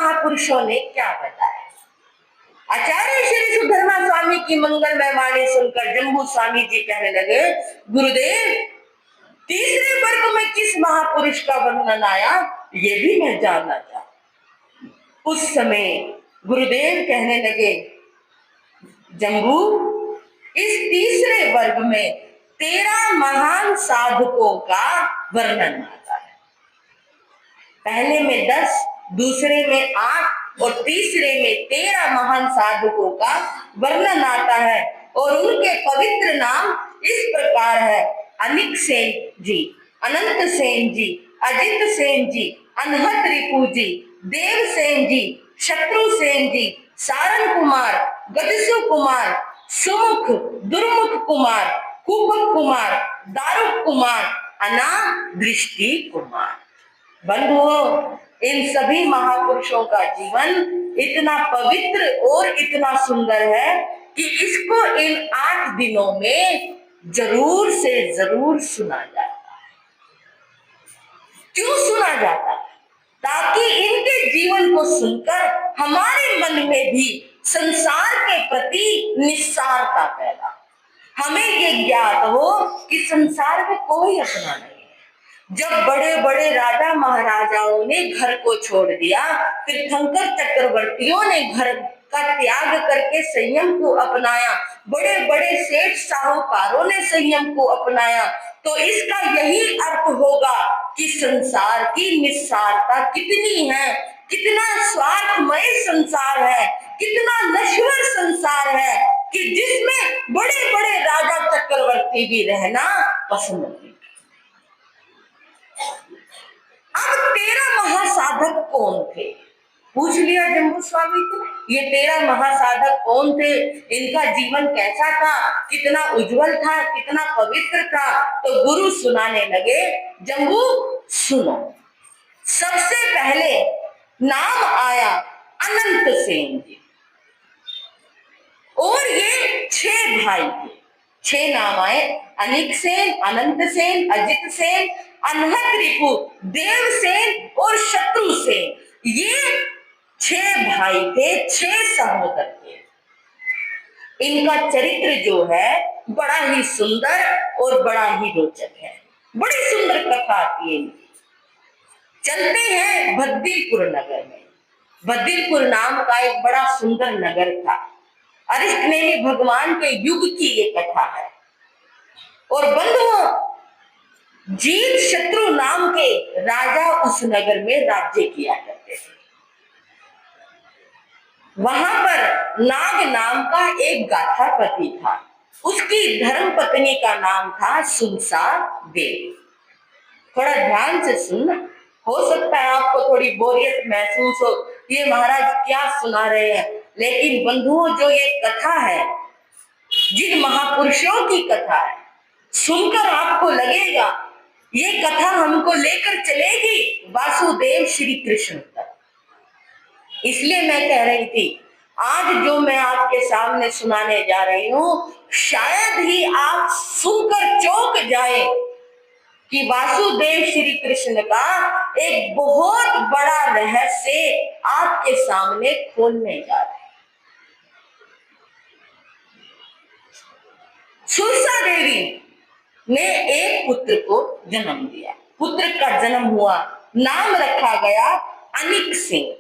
महापुरुषों ने क्या बताया। आचार्य श्री सुधर्मा स्वामी की मंगलमय वाणी सुनकर जम्बू स्वामी जी कहने लगे, गुरुदेव तीसरे वर्ग में किस महापुरुष का वर्णन आया, ये भी मैं जानना चाहता। उस समय गुरुदेव कहने लगे, जम्बू इस तीसरे वर्ग में 13 महान साधकों का वर्णन आता है। पहले में 10, दूसरे में 8 और तीसरे में 13 महान साधकों का वर्णन आता है। और उनके पवित्र नाम इस प्रकार है, अनिक सेन जी, अनंत सेन जी, अजित सेन जी, अनहत रिपु जी, देव सेन जी, शत्रु सेन जी, सारन कुमार, गजसु कुमार, सुमुख, दुर्मुख कुमार, कुपक कुमार, दारुक कुमार, अनादृष्टि कुमार। बंधुओं, इन सभी महापुरुषों का जीवन इतना पवित्र और इतना सुंदर है कि इसको इन 8 दिनों में जरूर से जरूर सुना जाता है। क्यों सुना जाता है? ताकि इनके जीवन को सुनकर हमारे मन में भी संसार के प्रति निस्सारता पैदा, हमें ये ज्ञात हो कि संसार में कोई अपना नहीं है। जब बड़े बड़े राजा महाराजाओं ने घर को छोड़ दिया, तीर्थंकर चक्रवर्तियों ने घर का त्याग करके संयम को अपनाया, बड़े बड़े सेठ साहूकारों ने संयम को अपनाया, तो इसका यही अर्थ होगा कि संसार की निस्सारता कितनी है, कितना स्वार्थमय संसार है, कितना नश्वर संसार है कि जिसमें बड़े बड़े राजा चक्रवर्ती भी रहना पसंद नहीं। अब 13 महासाधक कौन थे? पूछ लिया जम्बू स्वामी को, ये 13 महासाधक कौन थे, इनका जीवन कैसा था, कितना उज्जवल था, कितना पवित्र था। तो गुरु सुनाने लगे, जम्बू सुनो। सबसे पहले नाम आया अनंत सेन जी, और ये 6 भाई थे। 6 नाम आए, अनिक सेन, अनंत सेन, अजित सेन, अनहत रिपु, देव सेन और शत्रु सेन। ये 6 भाई थे, 6 सहोदर थे। इनका चरित्र जो है बड़ा ही सुंदर और बड़ा ही रोचक है। बड़ी सुंदर कथा आती है। चलते हैं बद्दीपुर नगर में। बद्दीपुर नाम का एक बड़ा सुंदर नगर था। अरिष्टनेमि भगवान के युग की ये कथा है। और बंधुओं, जीत शत्रु नाम के राजा उस नगर में राज्य किया करते थे। वहां पर नाग नाम का एक गाथापति था। उसकी धर्म पत्नी का नाम था सुनसा देवी। थोड़ा ध्यान से सुनना, हो सकता है आपको थोड़ी बोरियत महसूस हो, ये महाराज क्या सुना रहे हैं, लेकिन बंधुओं जो ये कथा है, जिन महापुरुषों की कथा है, सुनकर आपको लगेगा ये कथा हमको लेकर चलेगी वासुदेव श्री कृष्ण तक। इसलिए मैं कह रही थी, आज जो मैं आपके सामने सुनाने जा रही हूं, शायद ही आप सुनकर चौंक जाए कि वासुदेव श्री कृष्ण का एक बहुत बड़ा रहस्य आपके सामने खोलने जा रहे हैं। सुरसा देवी ने एक पुत्र को जन्म दिया। पुत्र का जन्म हुआ, नाम रखा गया अनिक सिंह।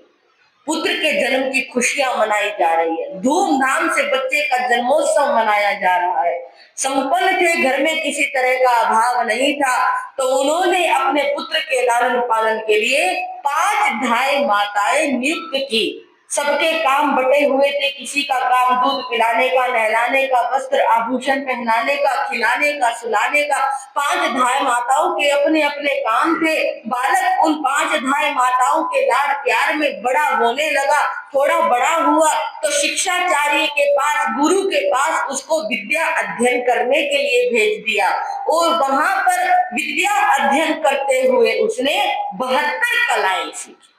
पुत्र के जन्म की खुशियां मनाई जा रही है, धूमधाम से बच्चे का जन्मोत्सव मनाया जा रहा है। संपन्न थे, घर में किसी तरह का अभाव नहीं था, तो उन्होंने अपने पुत्र के लालन पालन के लिए 5 धाय माताएं नियुक्त की। सबके काम बटे हुए थे, किसी का काम दूध पिलाने का, नहलाने का, वस्त्र आभूषण पहनाने का, खिलाने का, सुलाने का। 5 धाय माताओं के अपने अपने काम थे। बालक उन 5 धाय माताओं के लाड़ प्यार में बड़ा होने लगा। थोड़ा बड़ा हुआ तो शिक्षाचार्य के पास, गुरु के पास उसको विद्या अध्ययन करने के लिए भेज दिया, और वहां पर विद्या अध्ययन करते हुए उसने 72 कलाएं सीखी।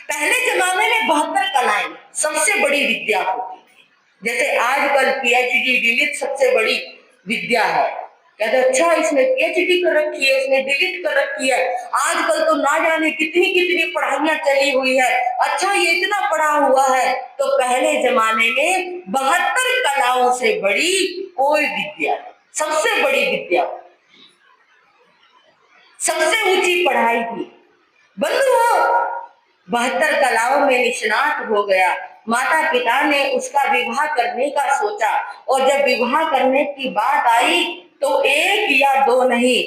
पहले जमाने में 72 कलाएं सबसे बड़ी विद्या होती थी। जैसे आजकल PhD डीलिट सबसे बड़ी विद्या है, कहते अच्छा इसने PhD कर रखी है, इसने डिलीट कर रखी है, आजकल तो ना जाने कितनी कितनी पढ़ाइयां चली हुई है, अच्छा ये इतना पढ़ा हुआ है। तो पहले जमाने में 72 कलाओं से बड़ी कोई विद्या, सबसे बड़ी विद्या, सबसे ऊंची पढ़ाई थी। बंधुओं 72 कलाओं में निष्णात हो गया। माता पिता ने उसका विवाह करने का सोचा, और जब विवाह करने की बात आई तो एक या दो नहीं,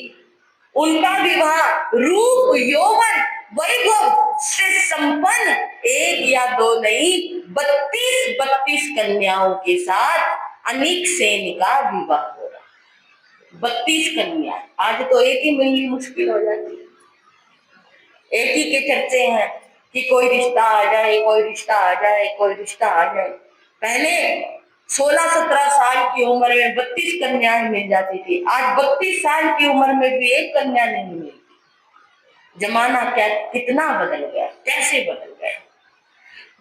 उनका विवाह रूप यौवन वैभव से संपन्न एक या दो नहीं 32 कन्याओं के साथ अनेक सेन का विवाह हो रहा। 32 कन्या, आज तो एक ही मिलनी मुश्किल हो जाती है। एक ही के चर्चे हैं कि कोई रिश्ता आ जाए, कोई रिश्ता आ जाए, कोई रिश्ता आ जाए। पहले 16-17 साल की उम्र में 32 कन्याएं मिल जाती थी, आज 32 साल की उम्र में भी एक कन्या नहीं मिलती। जमाना क्या कितना बदल गया, कैसे बदल गया।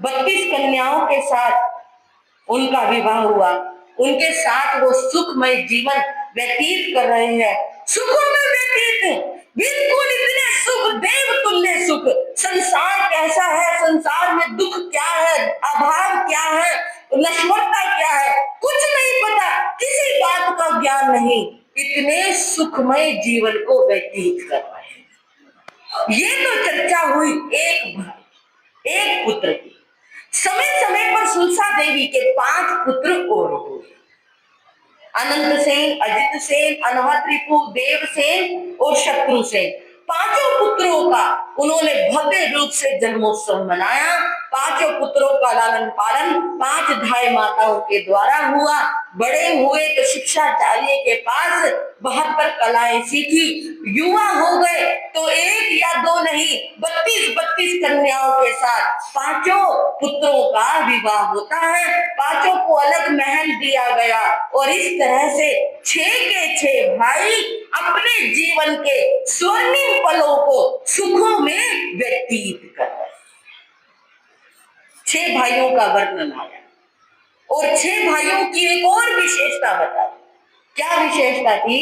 32 कन्याओं के साथ उनका विवाह हुआ, उनके साथ वो सुखमय जीवन व्यतीत कर रहे हैं। सुखों में व्यतीत, बिल्कुल इतने सुख, देव तुल्य सुख। संसार कैसा है, संसार में दुख क्या है, अभाव क्या है, नश्वरता क्या है, कुछ नहीं पता, किसी बात का ज्ञान नहीं, इतने सुखमय जीवन को व्यतीत कर रहे हैं। ये तो चर्चा हुई एक पुत्र की। समय समय पर सुलसा देवी के 5 पुत्र और हुए, अनंत सेन, अजित सेन, अनहत्रिपु, देवसेन और शत्रुसेन। 5 पुत्रों का उन्होंने भव्य रूप से जन्मोत्सव मनाया। 5 पुत्रों का लालन पालन 5 धाय माताओं के द्वारा हुआ। बड़े हुए तो शिक्षाचार्य के पास 72 कलाएं सीखी। युवा हो गए तो एक या दो नहीं 32 कन्याओं के साथ 5 पुत्रों का विवाह होता है। 5 को अलग महल दिया गया, और इस तरह से 6 के 6 भाई अपने जीवन के स्वर्णिम पलों को सुखों में व्यतीत कर रहे। 6 भाइयों का वर्णन आया, और 6 भाइयों की एक और विशेषता बताई। क्या विशेषता थी?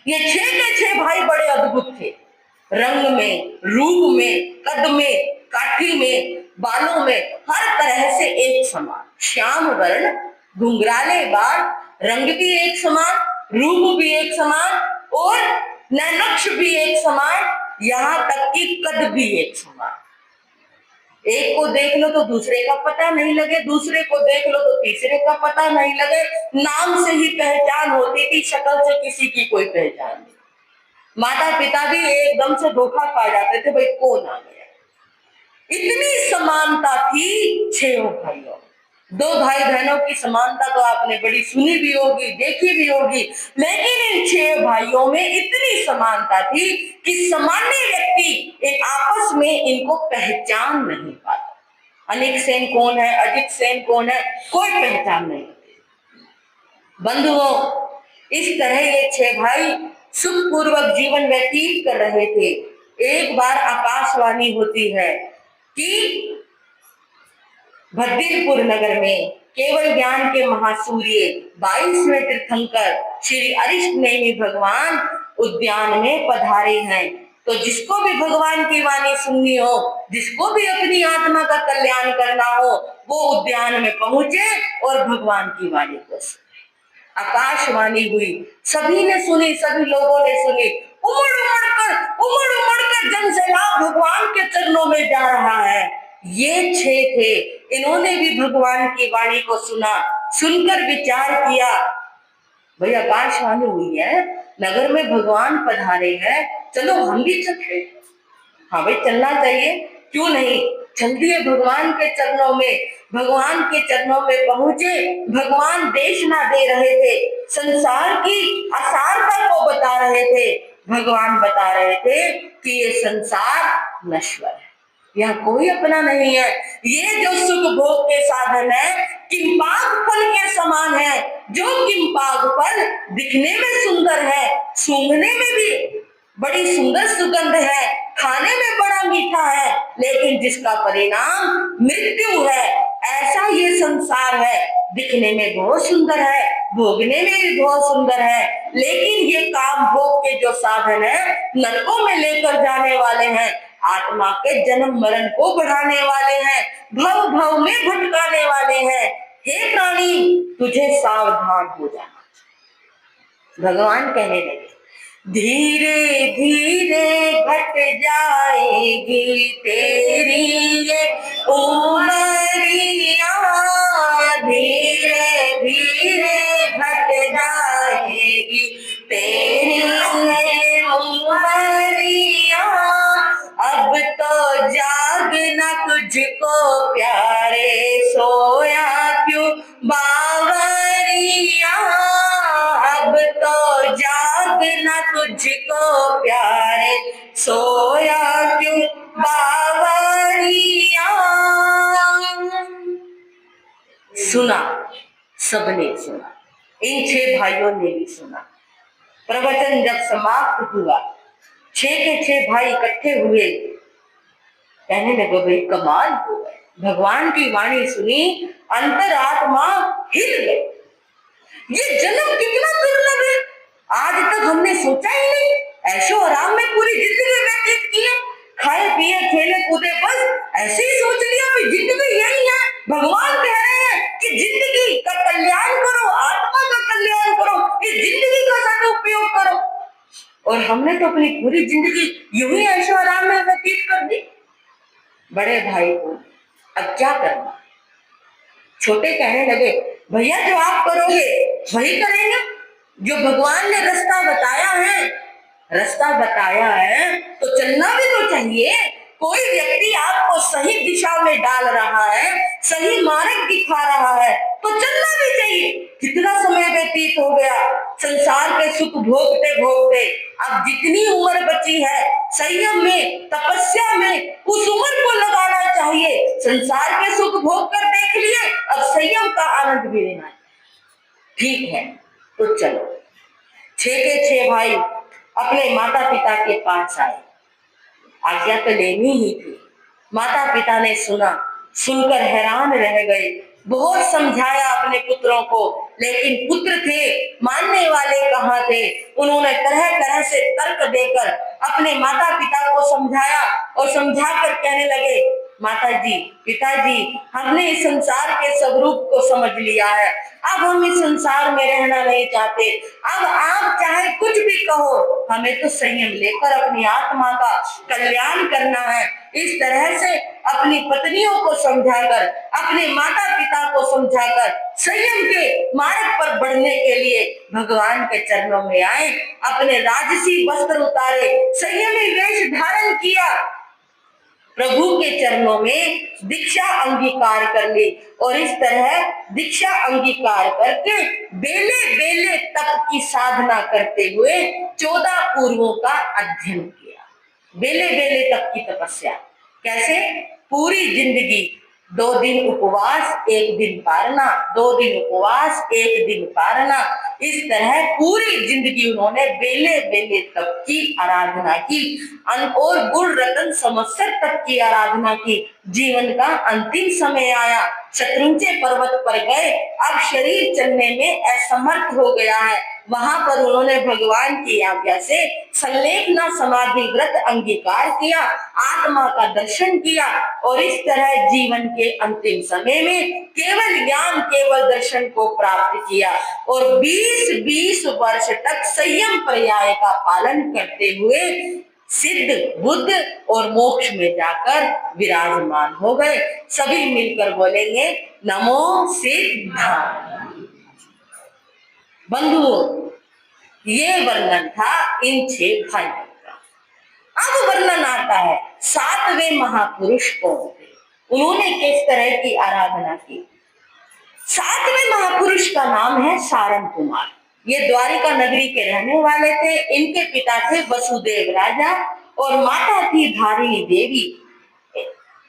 ये 6 के 6 भाई बड़े अद्भुत थे, रंग में, रूप में, कद में, काठी में, बालों में, हर तरह से एक समान। श्याम वर्ण, घुंघराले बाल, रंग भी एक समान, रूप भी एक समान, और नैनक्ष भी एक समान, यहाँ तक कि कद भी एक समान। एक को देख लो तो दूसरे का पता नहीं लगे, दूसरे को देख लो तो तीसरे का पता नहीं लगे। नाम से ही पहचान होती थी, शक्ल से किसी की कोई पहचान नहीं। माता पिता भी एकदम से धोखा खा जाते थे, भाई कौन आ गया। इतनी समानता थी 6 भाइयों। 2 भाई बहनों की समानता तो आपने बड़ी सुनी भी होगी, देखी भी होगी, लेकिन इन 6 भाइयों में इतनी समानता थी कि सामान्य व्यक्ति एक आपस में इनको पहचान नहीं पाता। अनिक सेन कौन है, अजित सेन कौन है, कोई पहचान नहीं। बंधुओं इस तरह ये 6 भाई सुखपूर्वक जीवन व्यतीत कर रहे थे। एक बार आकाशवाणी होती है कि भद्दीपुर नगर में केवल ज्ञान के महासूर्य 22वें तीर्थंकर श्री अरिष्ट नेमि भगवान उद्यान में पधारे हैं। तो जिसको भी भगवान की वाणी सुननी हो, जिसको भी अपनी आत्मा का कल्याण करना हो, वो उद्यान में पहुंचे और भगवान की वाणी को सुने। आकाशवाणी हुई, सभी ने सुनी, सभी लोगों ने सुनी। उमड़ उमड़ कर जन सैलाब भगवान के चरणों में जा रहा है। ये 6 थे, इन्होंने भी भगवान की वाणी को सुना, सुनकर विचार किया, भाई आकाशवाणी हुई है, नगर में भगवान पधारे हैं, चलो हम भी चलते। हाँ भाई चलना चाहिए, क्यों नहीं, चल दिए भगवान के चरणों में। भगवान के चरणों में पहुंचे। भगवान देशना दे रहे थे, संसार की असारता को बता रहे थे। भगवान बता रहे थे कि ये संसार नश्वर है, यहाँ कोई अपना नहीं है। ये जो सुख भोग के साधन है किंपाग फल के समान है। जो किंपाग फल दिखने में सुंदर है, सूंघने में भी बड़ी सुंदर सुगंध है, खाने में बड़ा मीठा है, लेकिन जिसका परिणाम मृत्यु है, ऐसा ये संसार है, दिखने में बहुत सुंदर है, भोगने में भी बहुत सुंदर है, लेकिन ये काम भोग के जो साधन है नरकों में लेकर जाने वाले हैं, आत्मा के जन्म मरण को बढ़ाने वाले हैं, भव भव में भटकाने वाले हैं। हे प्राणी, तुझे सावधान हो जाना। भगवान कहने लगे, धीरे धीरे घट जाएगी तेरी ये उमरिया, धीरे धीरे घट जाएगी तेरी ये उमरिया, अब तो जागना तुझको प्यारे, सोया क्यों बावरिया, अब तो जागना तुझको प्यारे, सोया क्यों बावरिया। सुना, सबने सुना, इन 6 भाइयों ने भी सुना। प्रवचन जब समाप्त हुआ, 6 के 6 भाई इकट्ठे हुए, कहने लगे, भाई कमाल हो गए, भगवान की वाणी सुनी, अंतरात्मा हिल गई। ये जन्म कितना दुर्लभ है, आज तक हमने सोचा ही नहीं, ऐशो आराम में पूरी जिंदगी व्यतीत किए, खाए पिए खेले कूदे, बस ऐसे ही सोच लिया कि जिंदगी यही है। भगवान कह रहे हैं कि जिंदगी का कल्याण करो, आत्मा का कल्याण करो, इस जिंदगी का सदुपयोग करो, और हमने तो अपनी पूरी जिंदगी यूं ही ऐशो आराम में व्यतीत कर दी। बड़े भाई को अब क्या करना, छोटे कहने लगे, भैया जो आप करोगे वही करेंगे, जो भगवान ने रास्ता बताया है, रास्ता बताया है तो चलना भी तो चाहिए। कोई व्यक्ति आपको सही दिशा में डाल रहा है, सही मार्ग दिखा रहा है, तो चलना भी चाहिए। कितना समय व्यतीत हो गया संसार के सुख भोगते भोगते, अब जितनी उम्र बची है संयम में, तपस्या में, उस उम्र को लगाना चाहिए। संसार के सुख भोग कर देख लिए, अब संयम का आनंद भी लेना है। ठीक है, तो चलो। 6 के 6 भाई अपने माता पिता के पास आए, आज्ञा तो लेनी ही थी। माता पिता ने सुना, सुनकर हैरान रह गए, बहुत समझाया अपने पुत्रों को, लेकिन पुत्र थे, मानने वाले कहाँ थे। उन्होंने तरह तरह से तर्क देकर अपने माता पिता को समझाया, और समझाकर कहने लगे, माता जी, पिताजी, हमने इस संसार के स्वरूप को समझ लिया है, अब हम इस संसार में रहना नहीं चाहते। अब आप चाहे कुछ भी कहो, हमें तो संयम लेकर अपनी आत्मा का कल्याण करना है। इस तरह से अपनी पत्नियों को समझाकर, अपने माता पिता को समझाकर संयम के मार्ग पर बढ़ने के लिए भगवान के चरणों में आए, अपने राजसी वस्त्र उतारे, संयमी वेश धारण किया, प्रभु के चरणों में दीक्षा अंगीकार कर ली, और इस तरह दीक्षा अंगीकार करके बेले बेले तप की साधना करते हुए 14 पूर्वों का अध्ययन किया। बेले बेले तप की तपस्या कैसे? पूरी जिंदगी 2 दिन उपवास, 1 दिन पारना, 2 दिन उपवास, 1 दिन पारना, इस तरह पूरी जिंदगी उन्होंने बेले बेले तप की आराधना की, और गुण रतन संवत्सर तक की आराधना की। जीवन का अंतिम समय आया, शत्रुंजय पर्वत पर गए, अब शरीर चलने में असमर्थ हो गया है। वहां पर उन्होंने भगवान की आज्ञा से संलेखना समाधि व्रत अंगीकार किया, आत्मा का दर्शन किया, और इस तरह जीवन के अंतिम समय में केवल ज्ञान, केवल दर्शन को प्राप्त किया, और 20-20 वर्ष तक संयम पर्याय का पालन करते हुए सिद्ध, बुद्ध और मोक्ष में जाकर विराजमान हो गए। सभी मिलकर बोलेंगे, नमो सिद्धाय। बंधुओं, ये वर्णन था इन 6 भाइयों का। अब वर्णन आता है 7वें महापुरुष कौन थे, उन्होंने किस तरह की आराधना की। 7वें महापुरुष का नाम है सारन कुमार। ये द्वारिका नगरी के रहने वाले थे। इनके पिता थे वसुदेव राजा और माता थी धारिणी देवी।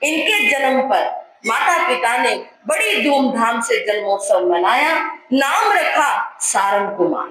इनके जन्म पर माता पिता ने बड़ी धूमधाम से जन्मोत्सव मनाया, नाम रखा सारन कुमार।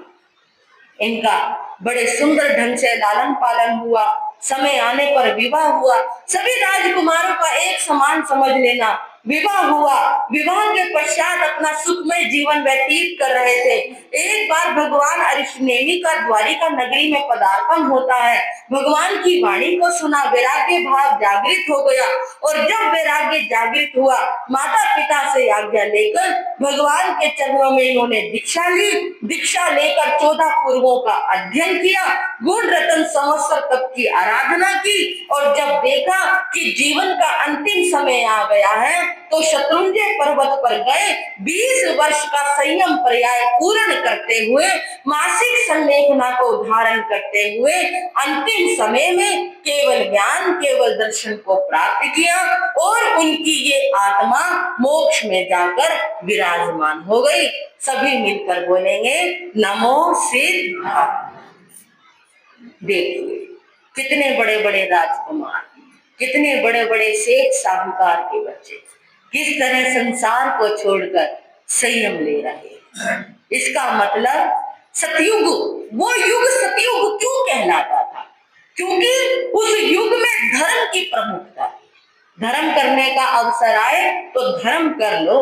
इनका बड़े सुंदर ढंग से लालन पालन हुआ, समय आने पर विवाह हुआ। सभी राजकुमारों का एक समान समझ लेना। विवाह हुआ, विवाह के पश्चात अपना सुखमय जीवन व्यतीत कर रहे थे। एक बार भगवान अरिष्टनेमि का द्वारिका नगरी में पदार्पण होता है। भगवान की वाणी को सुना, वैराग्य भाव जागृत हो गया और जब वैराग्य जागृत हुआ, माता पिता से आज्ञा लेकर भगवान के चरणों में इन्होंने दीक्षा ली। दीक्षा लेकर 14 पूर्वों का अध्ययन किया, गुण रतन संवत्सर तप की आराधना की और जब देखा कि जीवन का अंतिम समय आ गया है तो शत्रुंजय पर्वत पर गए। 20 वर्ष का संयम पर्याय पूर्ण करते हुए, मासिक संलेखना को धारण करते हुए अंतिम समय में केवल ज्ञान, केवल दर्शन को प्राप्त किया और उनकी ये आत्मा मोक्ष में जाकर विराजमान हो गई। सभी मिलकर बोलेंगे नमो सिद्धार्थ। देखिए कितने बड़े बड़े राजकुमार, कितने बड़े बड़े सेठ साहूकार के बच्चे किस तरह संसार को छोड़कर संयम ले रहे हैं। इसका मतलब सतयुग, वो युग सतयुग क्यों कहलाता था? क्योंकि उस युग में धर्म की प्रमुखता। धर्म करने का अवसर आए तो धर्म कर लो,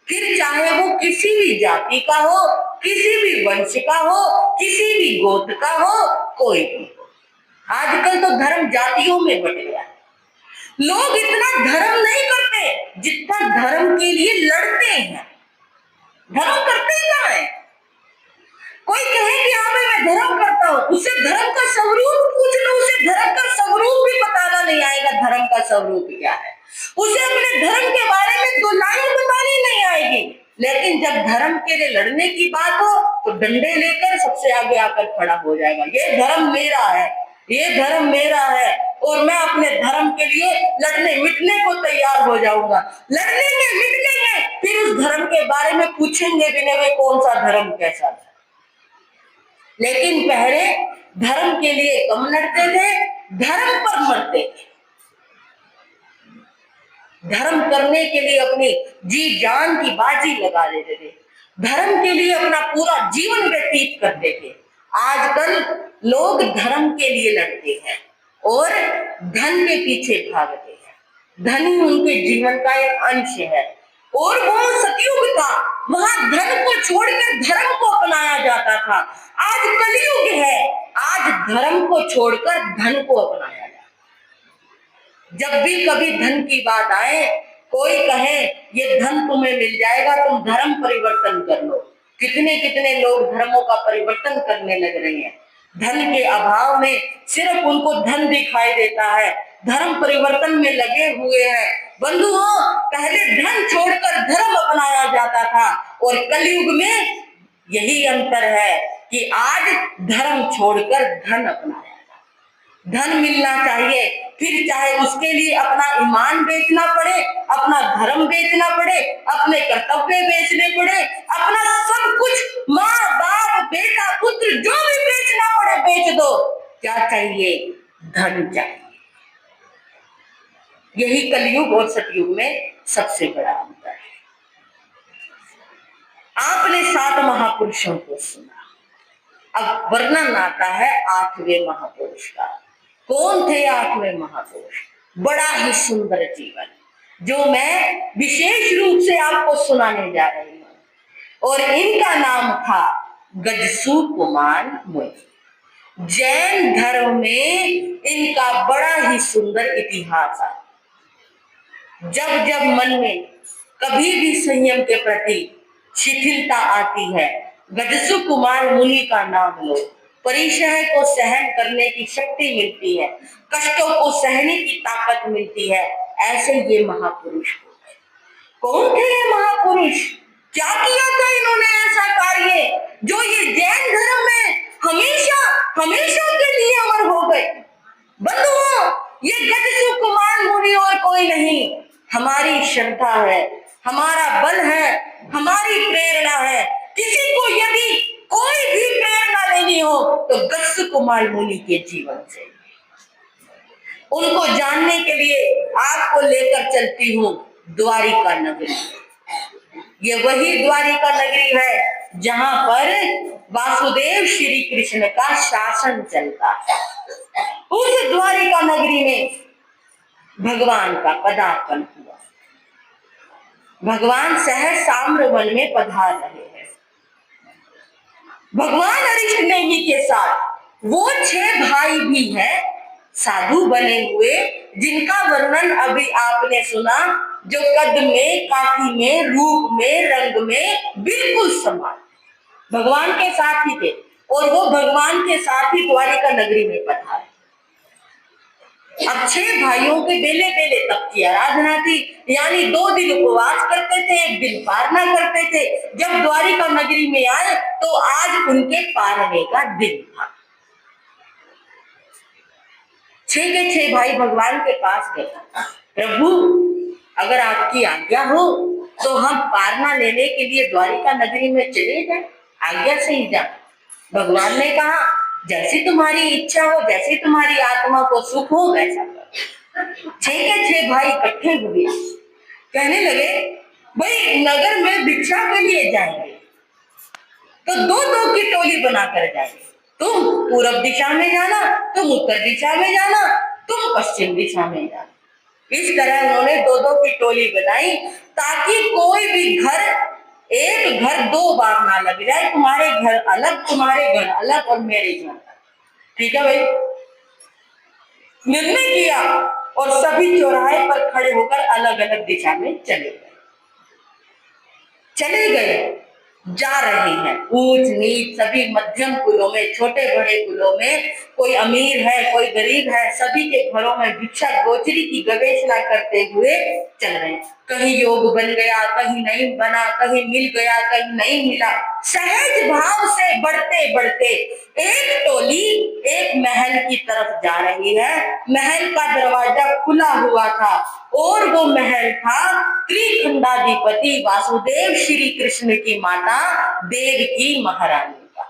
फिर चाहे वो किसी भी जाति का हो, किसी भी वंश का हो, किसी भी गोत्र का हो, कोई भी हो। आजकल तो धर्म जातियों में बट गया। लोग इतना धर्म नहीं करते जितना धर्म के लिए लड़ते हैं। धर्म करते क्या है? कोई कहे कि हाँ भाई मैं धर्म करता हूँ, उससे धर्म का स्वरूप पूछ लो, उसे धर्म का स्वरूप भी बताना नहीं आएगा। धर्म का स्वरूप क्या है उसे अपने धर्म के बारे में 2 लाइन बतानी नहीं आएगी। लेकिन जब धर्म के लिए लड़ने की बात हो तो डंडे लेकर सबसे आगे आकर खड़ा हो जाएगा। ये धर्म मेरा है, ये धर्म मेरा है और मैं अपने धर्म के लिए लड़ने मिटने को तैयार हो जाऊंगा। लड़ने मिटने फिर उस धर्म के बारे में पूछेंगे भी नहीं कौन सा धर्म कैसा है। लेकिन पहले धर्म के लिए कम लड़ते थे, धर्म पर मरते थे। धर्म करने के लिए अपनी जी जान की बाजी लगा देते थे, धर्म के लिए अपना पूरा जीवन व्यतीत करते थे। आजकल लोग धर्म के लिए लड़ते हैं और धन के पीछे भागते हैं। धन ही उनके जीवन का एक अंश है और वो सतयुग था, वहां धन को छोड़कर धर्म को अपनाया जाता था। आज कलयुग है, आज धर्म को छोड़कर धन को अपनाया जाता है। जब भी कभी धन की बात आए, कोई कहे ये धन तुम्हें मिल जाएगा, तुम धर्म परिवर्तन कर लो। कितने कितने लोग धर्मों का परिवर्तन करने लग रहे हैं। धन के अभाव में सिर्फ उनको धन दिखाई देता है, धर्म परिवर्तन में लगे हुए हैं। बंधुओं, पहले धन छोड़कर धर्म अपनाया जाता था और कलयुग में यही अंतर है कि आज धर्म छोड़कर धन अपनाया। धन मिलना चाहिए, फिर चाहे उसके लिए अपना ईमान बेचना पड़े, अपना धर्म बेचना पड़े, अपने कर्तव्य बेचने पड़े, अपना सब कुछ, माँ बाप बेटा पुत्र जो भी बेचना पड़े बेच दो। क्या चाहिए? धन चाहिए। यही कलयुग और सतयुग में सबसे बड़ा अंतर है। आपने 7 महापुरुषों को सुना, अब वर्णन आता है 8वें महापुरुष का। कौन थे 8वें महापुरुष? बड़ा ही सुंदर जीवन जो मैं विशेष रूप से आपको सुनाने जा रही हूँ और इनका नाम था गजसु कुमार मुनि। जैन धर्म में इनका बड़ा ही सुंदर इतिहास है। जब जब मन में कभी भी संयम के प्रति शिथिलता आती है, गजसु कुमार मुनि का नाम लो। परिचय को सहन करने की शक्ति मिलती है, कष्टों को सहने की ताकत मिलती है। ऐसे ये महापुरुष कौन थे? ये महापुरुष क्या किया था इन्होंने ऐसा कार्य जो ये जैन धर्म में हमेशा हमेशा के लिए अमर हो गए? बंधुओं, ये गजसु कुमार मुनि और कोई नहीं, हमारी श्रद्धा है, हमारा बल है, हमारी प्रेरणा है। किसी को यदि कोई भी प्रेरणा लेनी हो तो गजसु कुमार मुनि के जीवन से। उनको जानने के लिए आपको लेकर चलती हूँ द्वारिका नगरी। ये वही द्वारिका नगरी है जहां पर वासुदेव श्री कृष्ण का शासन चलता है। उस द्वारिका नगरी में भगवान का पदार्पण हुआ। भगवान सहज साम्रवन में पधार रहे हैं। भगवान अरिष्ट नेमि के साथ वो 6 भाई भी हैं साधु बने हुए, जिनका वर्णन अभी आपने सुना, जो कद में, काठी में, रूप में, रंग में बिल्कुल समान भगवान के साथ ही थे, और वो भगवान के साथ ही द्वारिका नगरी में पधारे। अब 6 भाइयों के बेले बेले तप की आराधना थी, यानी 2 दिन उपवास करते थे, 1 दिन पारना करते थे। जब द्वारिका नगरी में आए तो आज उनके पारने का दिन था। 6 के 6 भाई भगवान के पास गए, प्रभु अगर आपकी आज्ञा हो तो हम पारना लेने के लिए द्वारिका नगरी में चले जाएं, आज्ञा से ही जाएं। भगवान ने कहा जैसी तुम्हारी इच्छा हो, जैसी तुम्हारी आत्मा को सुख हो वैसा करो। 6 के 6 भाई इकट्ठे हुए, कहने लगे भाई नगर में भिक्षा के लिए जाएंगे तो 2-2 की टोली बनाकर जाएंगे। तुम पूर्व दिशा में जाना, तुम उत्तर दिशा में जाना, तुम पश्चिम दिशा में जाना। इस तरह उन्होंने 2-2 की टोली बनाई, ताकि कोई भी घर, एक घर 2 बार ना लग जाए, तुम्हारे घर अलग, तुम्हारे घर अलग और मेरे घर। ठीक है भाई, निर्णय किया और सभी चौराहे पर खड़े होकर अलग अलग दिशा में चले गए। जा रहे हैं ऊंच नीच सभी मध्यम कुलों में, छोटे बड़े कुलों में, कोई अमीर है कोई गरीब है, सभी के घरों में भिक्षा गोचरी की गवेषणा करते हुए चल रहे हैं। कहीं योग बन गया, कहीं नहीं बना, कहीं मिल गया, कहीं नहीं मिला। सहज भाव से बढ़ते बढ़ते एक टोली एक महल की तरफ जा रही है। महल का दरवाजा खुला हुआ था और वो महल था त्रिखंडाधिपति वासुदेव श्री कृष्ण की माता देवकी महारानी का।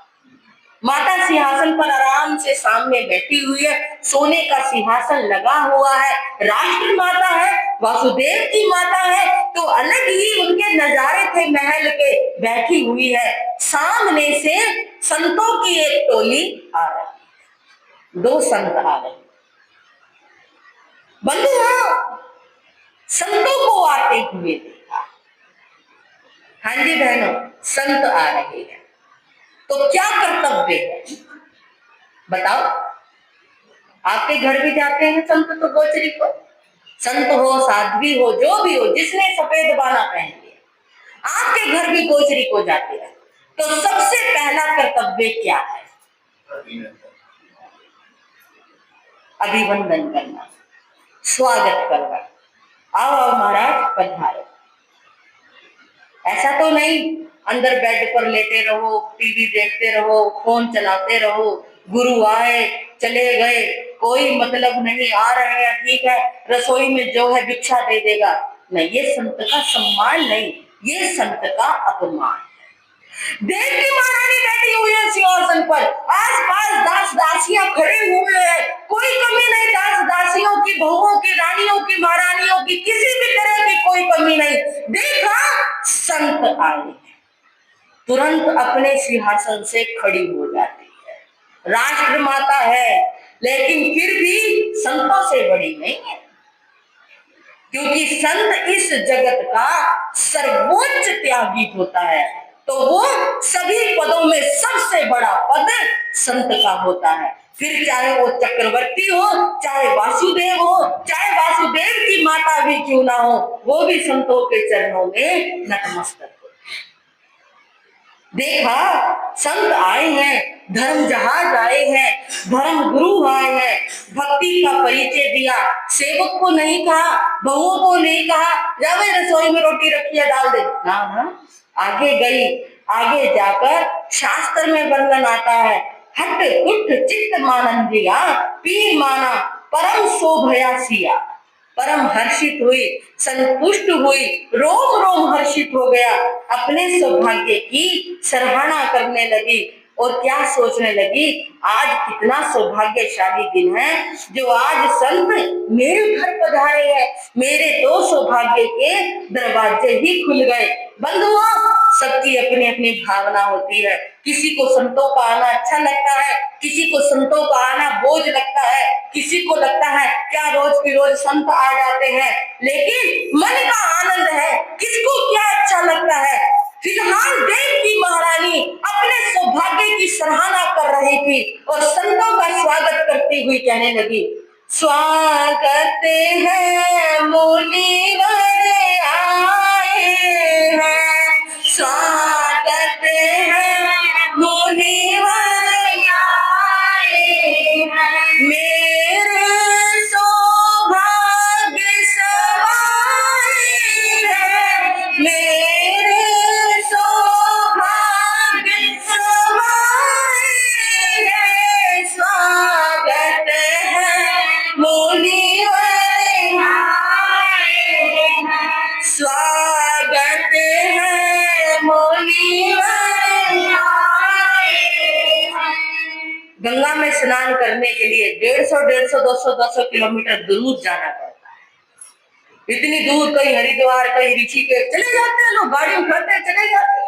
माता सिंहासन पर आराम से सामने बैठी हुई है, सोने का सिंहासन लगा हुआ है, राष्ट्र माता है, वासुदेव की माता है, तो अलग ही उनके नजारे थे महल के। बैठी हुई है, सामने से संतों की एक टोली आ रही, 2 संत आ रहे। बंधुओं, संतों को आते हुए देखा। हाँ जी बहनों, संत आ रहे हैं तो क्या कर्तव्य है बताओ। आपके घर भी जाते हैं संत तो गोचरी को, संत हो साध्वी हो जो भी हो, जिसने सफेद बाला पहन लिया, आपके घर भी गोचरी को जाते हैं, तो सबसे पहला कर्तव्य क्या है? अभिवंदन करना, स्वागत करना। आओ आओ महाराज पधारो। ऐसा तो नहीं अंदर बेड पर लेटे रहो, टीवी देखते रहो, फोन चलाते रहो, गुरु आए चले गए, कोई मतलब नहीं, आ रहे हैं ठीक है, रसोई में जो है भिक्षा दे देगा। नहीं, ये संत का सम्मान नहीं, ये संत का अपमान। देवकी महारानी बैठी हुई है सिंहासन पर, आस-पास दास दासियां खड़े हुए हैं, कोई कमी नहीं, दास दासियों की, बहुओं की, रानियों की, महारानियों की, किसी भी तरह की कोई कमी नहीं। देखा संत आए, तुरंत अपने सिंहासन से खड़ी हो जाती है। राष्ट्र माता है लेकिन फिर भी संतों से बड़ी नहीं है, क्योंकि संत इस जगत का सर्वोच्च त्यागी होता है, तो वो सभी पदों में सबसे बड़ा पद संत का होता है। फिर चाहे वो चक्रवर्ती हो, चाहे वासुदेव हो, चाहे वासुदेव की माता भी क्यों ना हो, वो भी संतों के चरणों में नतमस्तक हो। देखा संत आए हैं, धर्म जहाज आए हैं, धर्म गुरु आए हैं, भक्ति का परिचय दिया। सेवक को नहीं कहा, बहुओं को नहीं कहा जावे रसोई में रोटी रखी है डाल दे, ना ना, आगे गई। आगे जाकर शास्त्र में वर्णन आता है, हट कुट चित्त मानंदिया पीर माना परम शोभया सिया। परम हर्षित हुई, संतुष्ट हुई, रोम रोम हर्षित हो गया, अपने सौभाग्य की सराहना करने लगी और क्या सोचने लगी, आज कितना सौभाग्यशाली दिन है जो आज संत मेरे घर पधारे हैं, मेरे तो सौभाग्य के दरवाजे ही खुल गए। बंधुओं, सबकी अपनी अपनी भावना होती है। किसी को संतों का आना अच्छा लगता है, किसी को संतों का आना बोझ लगता है, किसी को लगता है क्या रोज की रोज संत आ जाते हैं। लेकिन मन का आनंद है, किसको क्या अच्छा लगता है। फिलहाल देव की महारानी अपने सौभाग्य की सराहना कर रही थी और संतों का स्वागत करती हुई कहने लगी, स्वागत है मुनिवर आए हैं, स्वागत है मुनिवर आए हैं, मेरे सौभाग्य सवाए हैं, मेरे सौभाग्य सवाए हैं, स्वागत है मुनिवर आए हैं, स्वागत है मुनिवर आए हैं। गंगा में स्नान करने के लिए 150, 200 किलोमीटर दूर जाना पड़ता है। इतनी दूर कहीं हरिद्वार, कहीं ऋषिकेश चले जाते हैं लोग, गाड़ी उठाते हैं चले जाते हैं।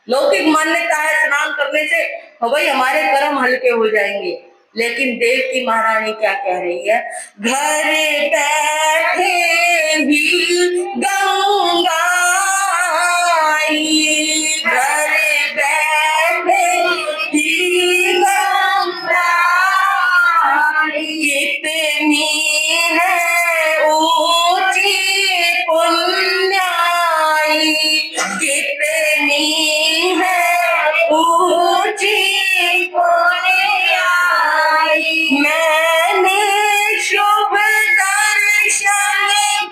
लौकिक मान्यता है स्नान करने से भाई हमारे कर्म हल्के हो जाएंगे। लेकिन देव की महारानी क्या कह रही है, घर बैठे ही गंगा आई, घर बैठे ही गंगा आई, कितनी है ऊंची पुण्याई, कितनी है ऊंची पुण्याई, मैंने शुभ दर्शन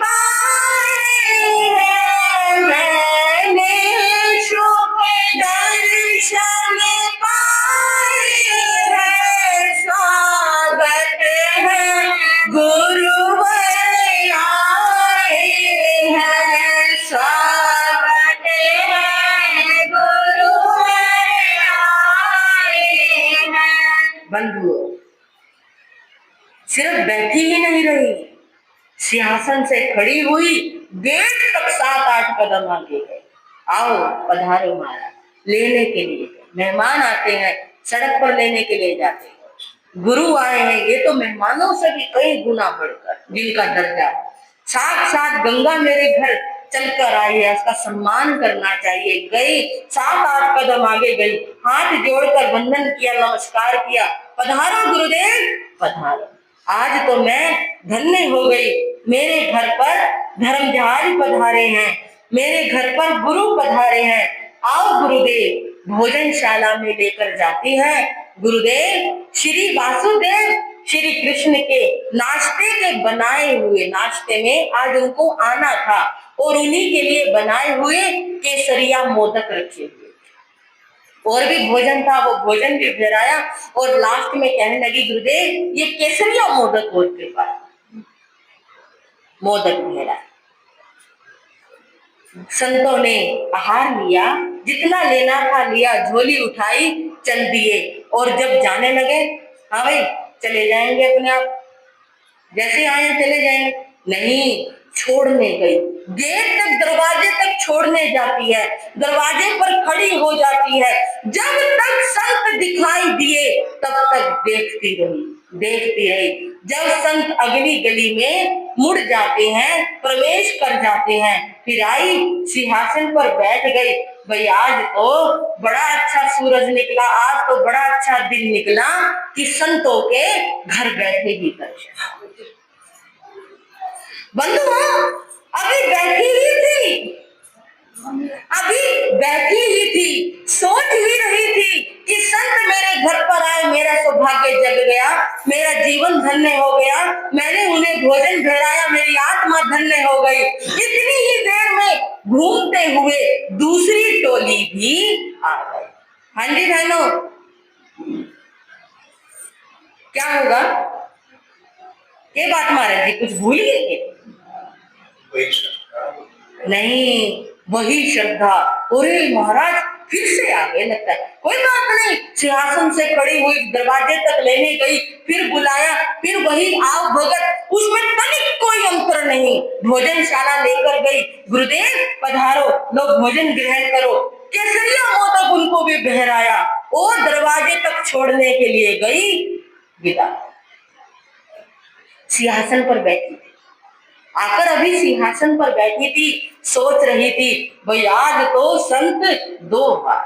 पाए हैं, मैंने शुभ दर्शन पाए हैं, स्वागत है गुरुवर आए हैं, स्वागत है गुरुवर आए हैं। बंधुओं, सिर्फ बैठी ही नहीं रही, सिंहासन से खड़ी हुई गेट तक 7-8 कदम आगे गए। आओ पधारो महाराज, लेने के लिए मेहमान आते हैं, सड़क पर लेने के लिए जाते हैं। गुरु आए हैं, ये तो मेहमानों से भी कई गुना बढ़कर जिनका दर्जा है। साथ गंगा मेरे घर चलकर आई है, उसका सम्मान करना चाहिए। गई 7-8 कदम आगे गई, हाथ जोड़कर वंदन किया, नमस्कार किया, पधारो गुरुदेव पधारो। आज तो मैं धन्य हो गई, मेरे घर पर धर्मधारी पधारे हैं, मेरे घर पर गुरु पधारे हैं। आओ गुरुदेव, भोजनशाला में लेकर जाती है। गुरुदेव श्री वासुदेव श्री कृष्ण के नाश्ते के बनाए हुए, नाश्ते में आज उनको आना था और उन्हीं के लिए बनाए हुए केसरिया मोदक रखे हुए, और भी भोजन था, वो भोजन भी ठहराया और लास्ट में कहने लगी, गुरुदेव ये केसरिया मोदक हो कृपा, मोदक ठहरा। संतों ने आहार लिया, जितना लेना था लिया, झोली उठाई, चल दिए। और जब जाने लगे, हाँ भाई चले जाएंगे अपने आप, जैसे आए चले जाएंगे, नहीं, छोड़ने गई, गेट तक, दरवाजे तक छोड़ने जाती है, दरवाजे पर खड़ी हो जाती है। जब तक संत दिखाई दिए तब तक देखती रही। जब संत अगली गली में मुड़ जाते हैं, प्रवेश कर जाते हैं, फिर आई सिंहासन पर बैठ गई। भाई आज तो बड़ा अच्छा सूरज निकला, आज तो बड़ा अच्छा दिन निकला कि संतों के घर बैठे ही दर्शन। बंधुओं, अभी बैठी ही थी, सोच ही रही थी कि संत मेरे घर पर आए, मेरा सौभाग्य जग गया, मेरा जीवन धन्य हो गया, मैंने उन्हें भोजन ठहराया, मेरी आत्मा धन्य हो गई। इतनी ही देर में घूमते हुए दूसरी टोली भी आ गई। हाँ जी बहनों, क्या होगा? ये बात महाराज जी कुछ भूल गए? नहीं, वही श्रद्धा। अरे महाराज फिर से आ गए लगता है। कोई बात नहीं, सिंहासन से खड़ी हुई, दरवाजे तक लेने गई, फिर बुलाया, फिर वही आओ भगत, उसमें तनिक कोई अंतर नहीं। भोजनशाला लेकर गई, गुरुदेव पधारो, लो भोजन ग्रहण करो। केसरिया मोदक उनको भी बहराया और दरवाजे तक छोड़ने के लिए गई विदा। सिंहासन पर बैठी थी, आकर अभी सिंहासन पर बैठी थी, सोच रही थी भाई आज तो संत दो बार,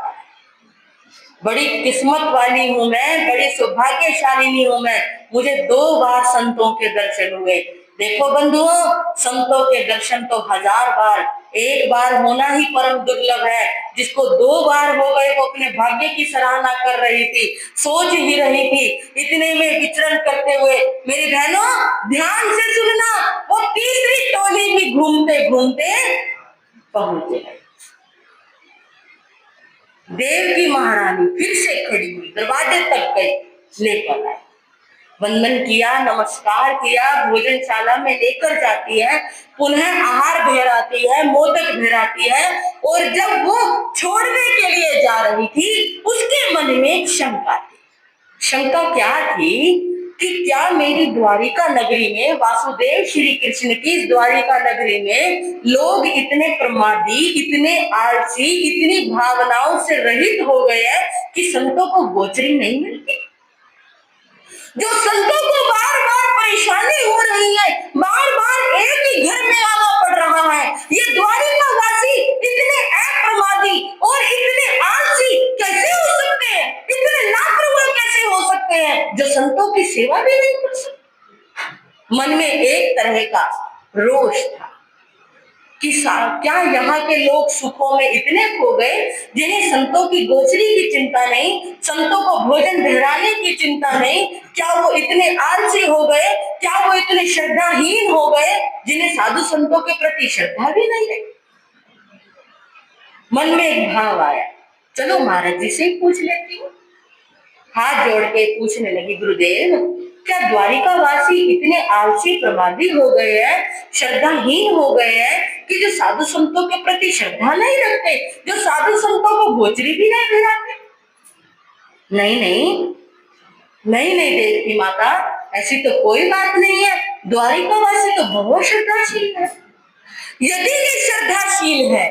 बड़ी किस्मत वाली हूं मैं, बड़ी सौभाग्यशालिनी हूं मैं, मुझे 2 बार संतों के दर्शन हुए। देखो बंधुओं, संतों के दर्शन तो 1000 बार, 1 बार होना ही परम दुर्लभ है। जिसको 2 बार हो गए वो अपने भाग्य की सराहना कर रही थी, सोच ही रही थी। इतने में विचरण करते हुए मेरी बहनों ध्यान से सुनना, वो तीसरी टोली भी घूमते घूमते पहुंच गई। देव की महारानी फिर से खड़ी हुई, दरवाजे तक गई, लेकर आई, वंदन किया, नमस्कार किया, भोजनशाला में लेकर जाती है, पुनः आहार भराती है, मोदक भराती है। और जब वो छोड़ने के लिए जा रही थी उसके मन में एक शंका थी। शंका क्या थी कि क्या मेरी द्वारिका नगरी में, वासुदेव श्री कृष्ण की द्वारिका नगरी में लोग इतने प्रमादी, इतने आलसी, इतनी भावनाओं से रहित हो गए हैं कि संतों को गोचरी नहीं मिलती। जो संतों को बार बार परेशानी हो रही है, बार बार एक ही घर में आना पड़ रहा है, ये द्वारिका वासी इतने अप्रमादी और इतने आलसी कैसे हो सकते हैं, इतने लापरवाह कैसे हो सकते हैं, जो संतों की सेवा भी नहीं कर सकते। मन में एक तरह का रोष था कि क्या यहाँ के लोग सुखों में इतने खो गए जिन्हें संतों की गोचरी की चिंता नहीं, संतों को भोजन बहराने की चिंता नहीं। क्या वो इतने आलसी हो गए, क्या वो इतने श्रद्धाहीन हो गए जिन्हें साधु संतों के प्रति श्रद्धा भी नहीं है। मन में एक भाव आया, चलो महाराज जी से ही पूछ लेती हूँ। हाथ जोड़ के पूछने लगी, गुरुदेव क्या द्वारिका वासी इतने आलसी प्रमादी हो गए हैं, श्रद्धाहीन हो गए हैं कि जो साधु संतों के प्रति श्रद्धा नहीं रखते, जो साधु संतों को गोचरी भी नहीं भिड़ाते? नहीं नहीं नहीं नहीं देखती माता, ऐसी तो कोई बात नहीं है, द्वारिका वासी तो बहुत श्रद्धाशील है। यदि ये श्रद्धाशील है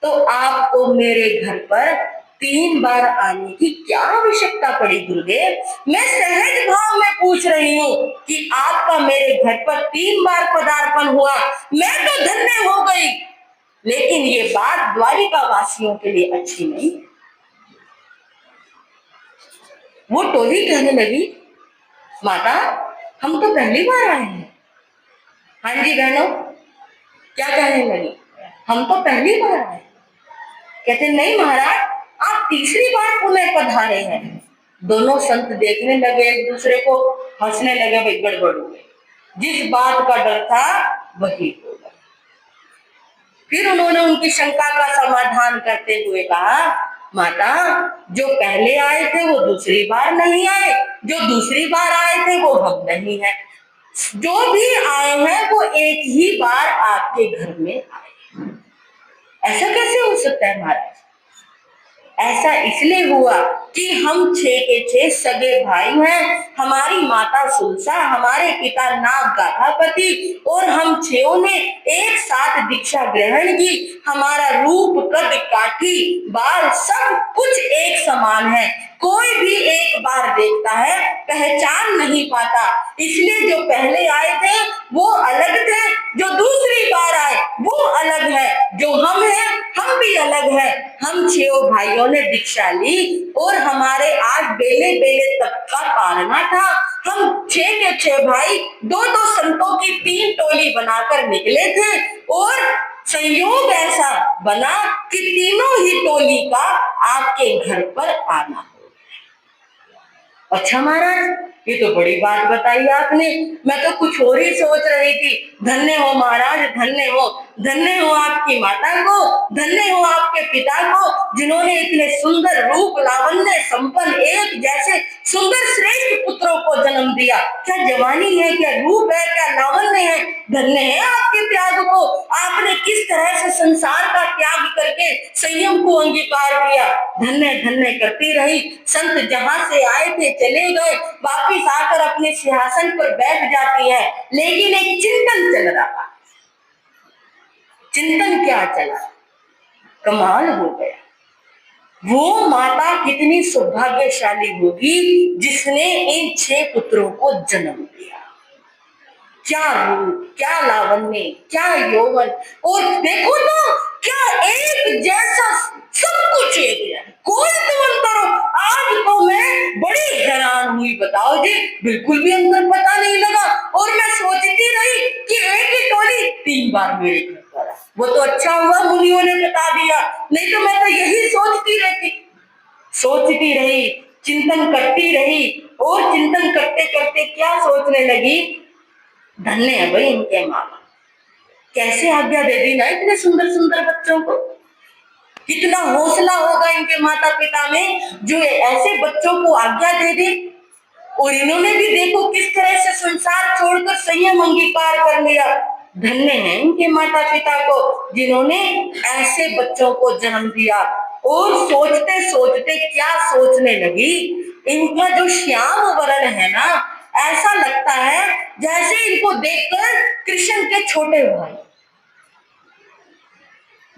तो आपको मेरे घर पर 3 बार आने की क्या आवश्यकता पड़ी गुरुदेव? मैं सहज भाव में पूछ रही हूँ कि आपका मेरे घर पर 3 बार पदार्पण हुआ, मैं तो धन्य हो गई। लेकिन ये बात द्वारिका वासियों के लिए अच्छी नहीं। वो टोली कहने लगी, माता हम तो पहली बार आए हैं। हाँ जी बहनों, क्या कहने लगी? हम तो पहली बार आए। कहते नहीं महाराज, आप तीसरी बार पुनः पधारे हैं। दोनों संत देखने लगे एक दूसरे को, हंसने लगे, भाई गड़बड़ हो गई, जिस बात का डर था वही होगा। फिर उन्होंने उनकी शंका का समाधान करते हुए कहा, माता जो पहले आए थे वो दूसरी बार नहीं आए, जो दूसरी बार आए थे वो हम नहीं है, जो भी आए हैं वो एक ही बार आपके घर में आए। ऐसा कैसे हो सकता है महाराज? ऐसा इसलिए हुआ कि हम 6 के 6 सगे भाई हैं, हमारी माता सुलसा, हमारे पिता नाग गाधापति और हम 6 ने एक साथ दीक्षा ग्रहण की। हमारा रूप, कद, काठी, बाल सब कुछ एक समान है, कोई भी एक बार देखता है पहचान नहीं पाता। इसलिए जो पहले आए थे वो अलग थे, जो दूसरी बार आए वो अलग है, जो हम हैं हम भी अलग है। हम 6 भाइयों ने दीक्षा ली और हमारे आज बेले बेले तक का पारना था। हम 6 के 6 भाई 2-2 संतों की 3 टोली बनाकर निकले थे और संयोग ऐसा बना कि तीनों ही टोली का आपके घर पर आना। अच्छा महाराज, ये तो बड़ी बात बताई आपने, मैं तो कुछ और ही सोच रही थी। धन्य हो महाराज, धन्य हो, धन्य हो आपकी माता को, धन्य हो आपके पिता को, जिन्होंने इतने सुंदर रूप लावण्य संपन्न एक जैसे सुंदर श्रेष्ठ पुत्रों को जन्म दिया। क्या जवानी है, क्या रूप है, क्या लावण्य है, धन्य है आपके त्याग को। आपने किस तरह से संसार का त्याग करके संयम को अंगीकार किया। धन्य धन्य करती रही। संत जहां से आए थे चले गए, वापिस आकर अपने सिंहासन पर बैठ जाती है, लेकिन एक चिंतन चल रहा। चिंतन क्या चला, कमाल हो गया। वो माता कितनी सौभाग्यशाली होगी जिसने इन 6 पुत्रों को जन्म दिया। क्या रूप, क्या लावण्य, क्या यौवन, और देखो तो क्या एक जैसा, सब कुछ एक जैसा, कोई तो अंतर हो। आज तो मैं बड़ी हैरान हुई, बताओ जी, बिल्कुल भी अंतर पता नहीं लगा। और मैं सोचती रही कि एक ही टोली 3 बार मेरे घर पर। वो तो अच्छा हुआ मुनियों ने बता दिया, नहीं तो मैं तो यही सोचती रही, चिंतन करती रही। और चिंतन करते करते क्या सोचने लगी, धन्य है भाई इनके माँ बाप, कैसे आज्ञा दे दी ना इतने सुंदर सुंदर बच्चों को। कितना हौसला होगा इनके माता पिता में जो ऐसे बच्चों को आज्ञा दे दे। और इन्होंने भी देखो किस तरह से संसार छोड़कर संयम अंगीकार कर लिया। धन्य है इनके माता पिता को जिन्होंने ऐसे बच्चों को जन्म दिया। और सोचते सोचते क्या सोचने लगी, इनका जो श्याम वरण है ना, ऐसा लगता है जैसे इनको देखकर कृष्ण के छोटे भाई,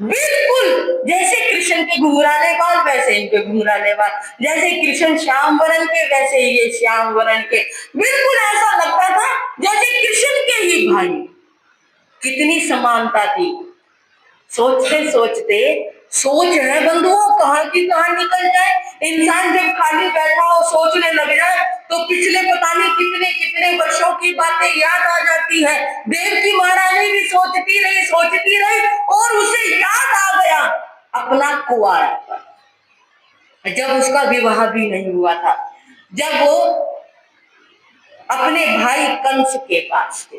बिल्कुल जैसे कृष्ण के घुंघराले बाल वैसे इनके घुंघराले बाल, जैसे कृष्ण श्याम वरण के वैसे ये श्याम वरण के। बिल्कुल ऐसा लगता था जैसे कृष्ण के ही भाई। कितनी समानता थी। सोचते सोचते, सोच है बंधुओं कहाँ की कहाँ निकल जाए। इंसान जब खाली बैठा हो सोचने लग जाए तो पिछले पता नहीं कितने कितने वर्षों की बातें याद आ जाती है। देवकी महारानी भी सोचती रही और उसे याद आ गया अपना कुंवारापन, जब उसका विवाह भी नहीं हुआ था, जब वो अपने भाई कंस के पास थे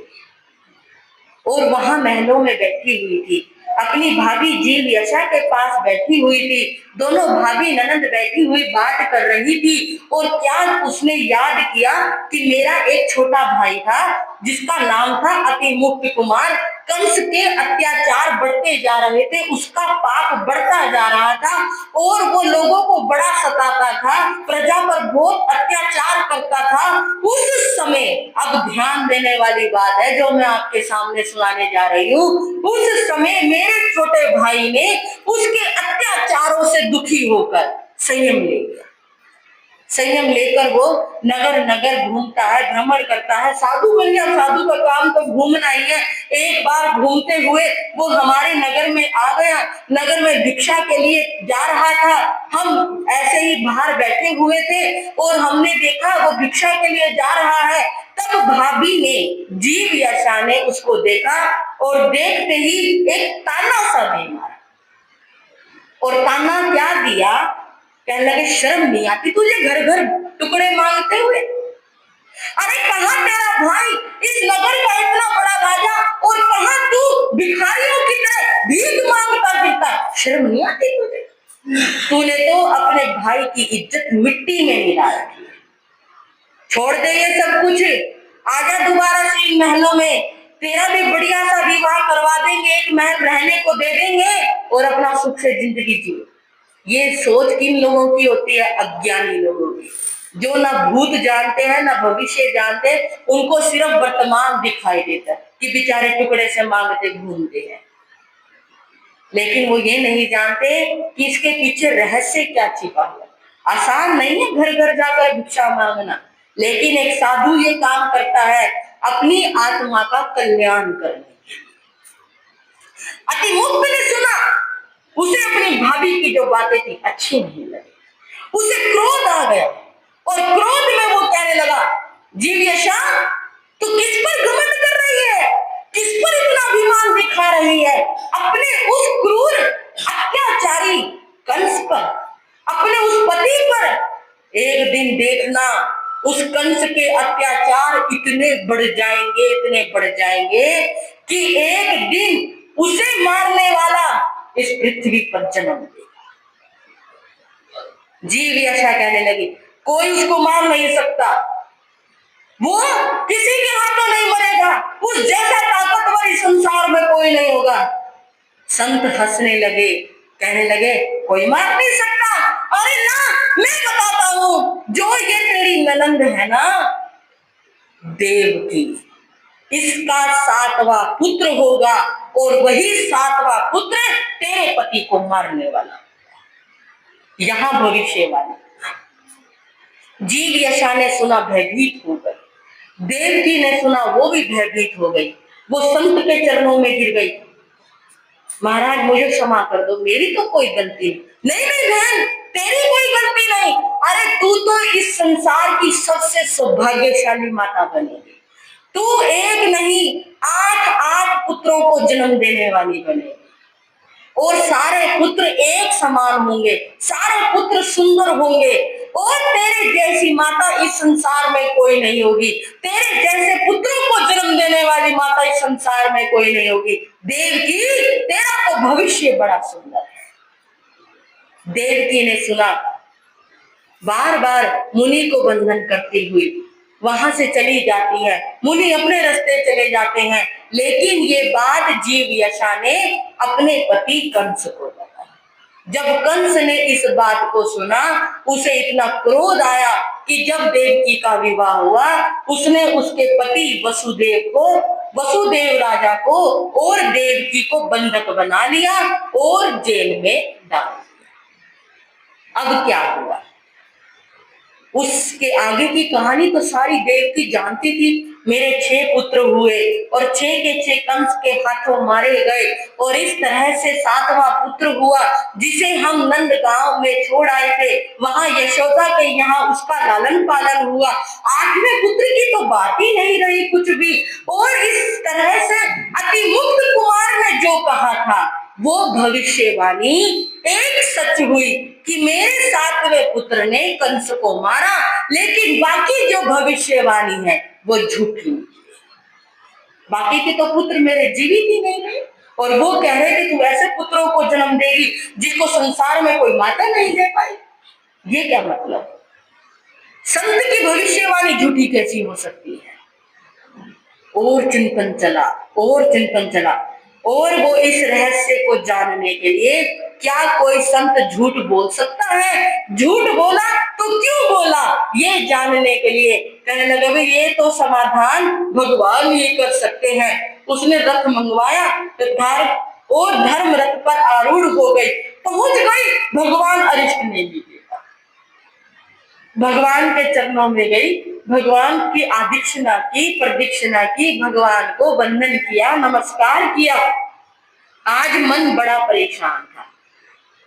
और वहां महलों में बैठी हुई थी, अपनी भाभी जीव यशा के पास बैठी हुई थी। दोनों भाभी ननद बैठी हुई बात कर रही थी। और क्या उसने याद किया कि मेरा एक छोटा भाई था जिसका नाम था अति मुक्त कुमार। कंस के अत्याचार बढ़ते जा रहे थे, उसका पाप बढ़ता जा रहा था और वो लोगों को बड़ा सताता था, प्रजा पर बहुत अत्याचार करता था। उस समय, अब ध्यान देने वाली बात है जो मैं आपके सामने सुनाने जा रही हूँ, उस समय मेरे छोटे भाई ने उसके अत्याचारों से दुखी होकर संयम ले लिया। संयम लेकर वो नगर नगर घूमता है, भ्रमण करता है। साधु बन गया, साधु का काम तो घूमना ही है। एक बार घूमते हुए वो हमारे नगर में आ गया, नगर में भिक्षा के लिए जा रहा था। हम ऐसे ही बाहर बैठे हुए थे और हमने देखा वो भिक्षा के लिए जा रहा है। तब भाभी ने, जीव यशा ने उसको देखा और देखते ही एक ताना सा दे मारा। और ताना क्या दिया, कहने लगे शर्म नहीं आती तुझे घर घर टुकड़े मांगते हुए। अरे कहाँ तेरा भाई इस नगर का इतना बड़ा राजा और कहाँ तू भिखारियों की तरह भीख मांगता फिरता, शर्म नहीं आती तुझे? तूने तो अपने भाई की इज्जत मिट्टी में मिला रखी। छोड़ दे ये सब कुछ, आजा दोबारा से इन महलों में, तेरा भी बढ़िया सा विवाह करवा देंगे, एक महल रहने को दे देंगे और अपना सुख से जिंदगी जियो। ये सोच किन लोगों की होती है? अज्ञानी लोगों की, जो ना भूत जानते हैं ना भविष्य जानते। उनको सिर्फ वर्तमान दिखाई देता है कि बेचारे टुकड़े से मांगते घूमते हैं, लेकिन वो ये नहीं जानते कि इसके पीछे रहस्य क्या छिपा हुआ। आसान नहीं है घर घर जाकर भिक्षा मांगना, लेकिन एक साधु ये काम करता है अपनी आत्मा का कल्याण करने। अति मुक्त ने सुना, उसे अपनी भाभी की जो बातें थी अच्छी नहीं लगी, उसे क्रोध आ गया और क्रोध में वो कहने लगा, जीव यशा तू किस पर घमंड कर रही है, किस पर इतना अभिमान दिखा रही है? अपने उस क्रूर अत्याचारी कंस पर, अपने उस पति पर। एक दिन देखना उस कंस के अत्याचार इतने बढ़ जाएंगे, इतने बढ़ जाएंगे कि एक दिन उसे मारने वाला इस पृथ्वी पर जन्म देगा। जीव यशा कहने लगी, कोई उसको मार नहीं सकता, वो किसी के हाथों नहीं मरेगा, उस जैसा ताकतवर इस संसार में कोई नहीं होगा। संत हंसने लगे, कहने लगे कोई मार नहीं सकता। अरे ना, मैं बताता हूं, जो ये तेरी ननंद है ना देवकी, इसका 7वां पुत्र होगा और वही 7वां पुत्र तेरे पति को मारने वाला। यहाँ भविष्यवाणी। जीव यशा ने सुना, भयभीत हो गई। देवकी ने सुना, वो भी भयभीत हो गई। वो संत के चरणों में गिर गई। महाराज मुझे क्षमा कर दो, मेरी तो कोई गलती नहीं। नहीं बहन, तेरी कोई गलती नहीं। अरे तू तो इस संसार की सबसे सौभाग्यशाली माता बनेगी। तू एक नहीं 8 पुत्रों को जन्म देने वाली बनेगी और सारे पुत्र एक समान होंगे, सारे पुत्र सुंदर होंगे और तेरे जैसी माता इस संसार में कोई नहीं होगी। तेरे जैसे पुत्रों को जन्म देने वाली माता इस संसार में कोई नहीं होगी। देवकी, तेरा तो भविष्य बड़ा सुंदर है। देवकी ने सुना, बार बार मुनि को बंधन करती हुई वहां से चली जाती है। मुनि अपने रास्ते चले जाते हैं, लेकिन ये बात जीव यशा ने अपने पति कंस को बताई। जब कंस ने इस बात को सुना, उसे इतना क्रोध आया कि जब देवकी का विवाह हुआ, उसने उसके पति वसुदेव राजा को और देवकी को बंधक बना लिया और जेल में डाल दिया। अब क्या हुआ, उसके आगे की कहानी तो सारी देवकी जानती थी। मेरे 6 पुत्र हुए और 6 के 6 कंस के हाथों मारे गए और इस तरह से 7वां पुत्र हुआ जिसे हम नंद गांव में छोड़ आए थे। वहां यशोदा के यहाँ उसका लालन पालन हुआ। 8वें पुत्र की तो बात ही नहीं रही कुछ भी। और इस तरह से अति मुक्त कुमार ने जो कहा था वो भविष्यवाणी एक सच हुई कि मेरे 7वें पुत्र ने कंस को मारा, लेकिन बाकी जो भविष्यवाणी है वो झूठी। बाकी के तो पुत्र मेरे जीवित ही नहीं रहे और वो कह रहे कि तू ऐसे पुत्रों को जन्म देगी जिसको संसार में कोई माता नहीं दे पाई। ये क्या मतलब, संत की भविष्यवाणी झूठी कैसी हो सकती है। और चिंतन चला और वो इस रहस्य को जानने के लिए, क्या कोई संत झूठ बोल सकता है, झूठ बोला तो क्यों बोला, ये जानने के लिए कहने लगे भाई ये तो समाधान भगवान ही कर सकते हैं। उसने रथ मंगवाया और धर्म रथ पर आरूढ़ हो गई, पहुंच गई भगवान अरिष्ट ने भी देखा, भगवान के चरणों में गई, भगवान की आदीक्षिणा की, प्रदीक्षिणा की, भगवान को वंदन किया, नमस्कार किया। आज मन बड़ा परेशान था,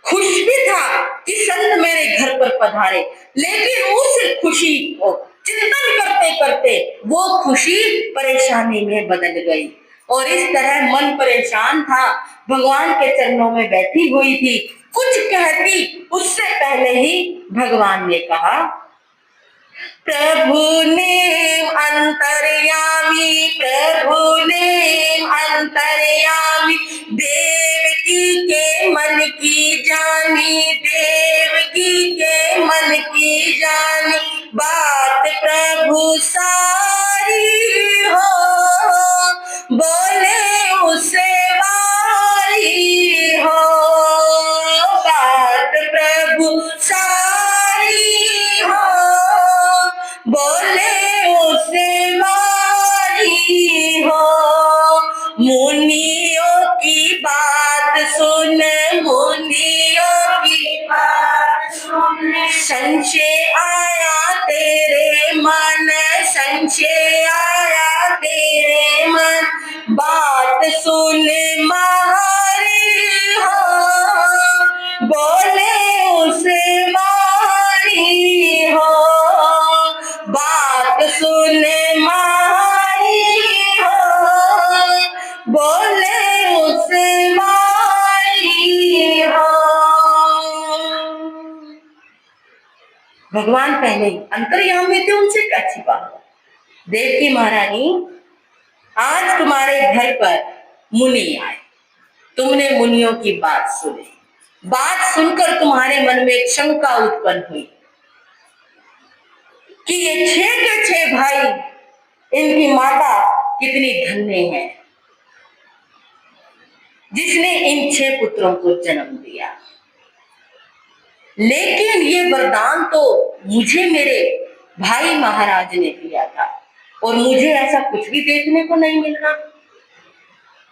खुश भी था कि संत मेरे घर पर पधारे, लेकिन उस खुशी को चिंतन करते करते वो खुशी परेशानी में बदल गई और इस तरह मन परेशान था। भगवान के चरणों में बैठी हुई थी, कुछ कहती उससे पहले ही भगवान ने कहा, प्रभु ने अंतर्यामी, प्रभु ने अंतर्यामी, देवकी के मन की जानी, देवकी के मन की जानी, बात प्रभु सारी हो, बोले उसे वारी हो, बात प्रभु सारी हो, बोले उसे वारी हो। मुनियों की बात सुन, मुनियों की बात सुन, संशय आया तेरे मन, संशय आया तेरे मन, बात सुन मारी हो, बोले उसे मारी हो, बात सुन मारी हो, बोले उसे मारी हो। भगवान पहले ही अंतर्यामी थे, उनसे क्या छिपा। देवकी महारानी, आज तुम्हारे घर पर मुनि आए, तुमने मुनियों की बात सुनी, बात सुनकर तुम्हारे मन में एक शंका उत्पन्न हुई कि ये 6 के 6 भाई, इनकी माता कितनी धन्य है जिसने इन 6 पुत्रों को जन्म दिया, लेकिन ये वरदान तो मुझे मेरे भाई महाराज ने दिया था और मुझे ऐसा कुछ भी देखने को नहीं मिल रहा।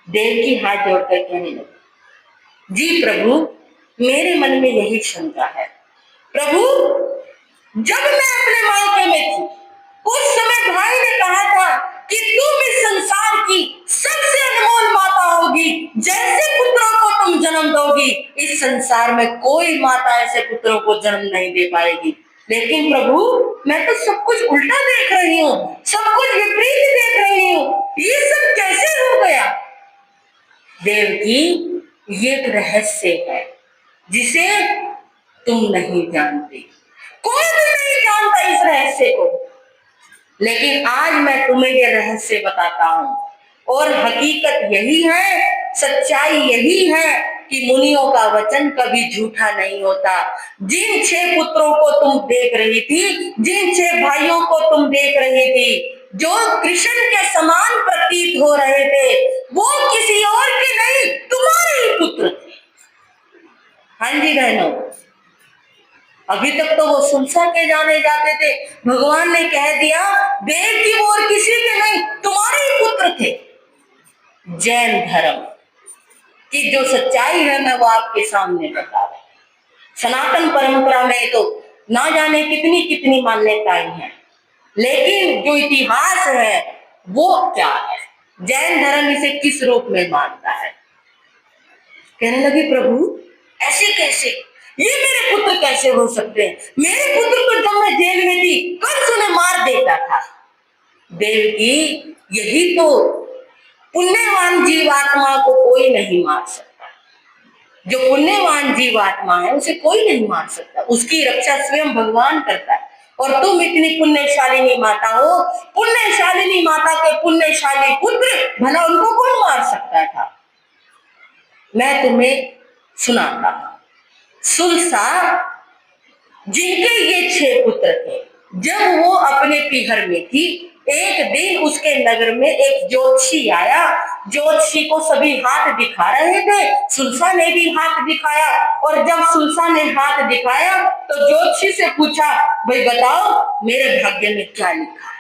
देवकी हाथ जोड़कर कहने लगी, जी प्रभु, मेरे मन में यही शंका है प्रभु, जब मैं अपने मायके में थी उस समय भाई ने कहा था कि तुम इस संसार की सबसे अनमोल माता होगी, जैसे पुत्रों को तुम जन्म दोगी इस संसार में कोई माता ऐसे पुत्रों को जन्म नहीं दे पाएगी। लेकिन प्रभु, मैं तो सब कुछ उल्टा देख रही हूँ, सब कुछ विपरीत देख रही हूँ, ये सब कैसे हो गया? देवकी, ये एक रहस्य है जिसे तुम नहीं जानते, कोई भी नहीं जानता इस रहस्य को, लेकिन आज मैं तुम्हें ये रहस्य बताता हूँ। और हकीकत यही है, सच्चाई यही है कि मुनियों का वचन कभी झूठा नहीं होता। जिन 6 पुत्रों को तुम देख रही थी, जिन 6 भाइयों को तुम देख रही थी, जो कृष्ण के समान प्रतीत हो रहे थे, वो किसी और के नहीं, तुम्हारे ही पुत्र थे। हाँ जी बहनों, अभी तक तो वो सुनसा के जाने जाते थे, भगवान ने कह दिया देव की वो और किसी के नहीं, तुम्हारे ही पुत्र थे। जैन धर्म की जो सच्चाई है मैं वो आपके सामने बता रही हूँ। सनातन परंपरा में तो ना जाने कितनी कितनी मान्यताएं हैं, लेकिन जो इतिहास है वो क्या है, जैन धर्म इसे किस रूप में मानता है। कहने लगी प्रभु, ऐसे कैसे, ये मेरे पुत्र कैसे हो सकते हैं? मेरे पुत्र को जब मैं जेल में थी कंस उन्हें मार देता था। देवकी, यही तो पुण्यवान जीवात्मा को कोई नहीं मार सकता। जो पुण्यवान जीवात्मा है उसे कोई नहीं मार सकता, उसकी रक्षा स्वयं भगवान करता है। और तुम इतनी पुण्यशालिनी माता हो, पुण्यशालिनी माता के पुण्यशाली पुत्र, भला उनको कौन मार सकता था? मैं तुम्हें सुनाता हूं। सुलसा, जिनके ये 6 पुत्र थे, जब वो अपने पीहर में थी, एक दिन उसके नगर में एक ज्योतिषी आया। ज्योतिषी को सभी हाथ दिखा रहे थे, सुलसा ने भी हाथ दिखाया। और जब सुलसा ने हाथ दिखाया तो ज्योतिषी से पूछा, भाई बताओ मेरे भाग्य में क्या लिखा है?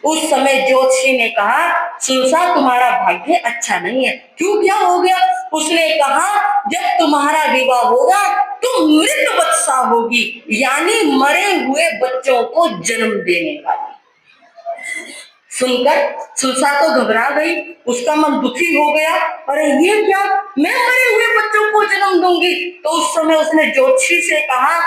उस समय ज्योतिषी ने कहा, सुलसा तुम्हारा भाग्य अच्छा नहीं है। क्यों, क्या हो गया? उसने कहा, जब तुम्हारा विवाह होगा तुम मृत बच्चा होगी, यानी मरे हुए बच्चों को जन्म देने वाली। सुनकर सुलसा तो घबरा गई, उसका मन दुखी हो गया। अरे ये क्या, मैं मरे हुए बच्चों को जन्म दूंगी? तो उस समय उसने ज्योतिषी से कहा,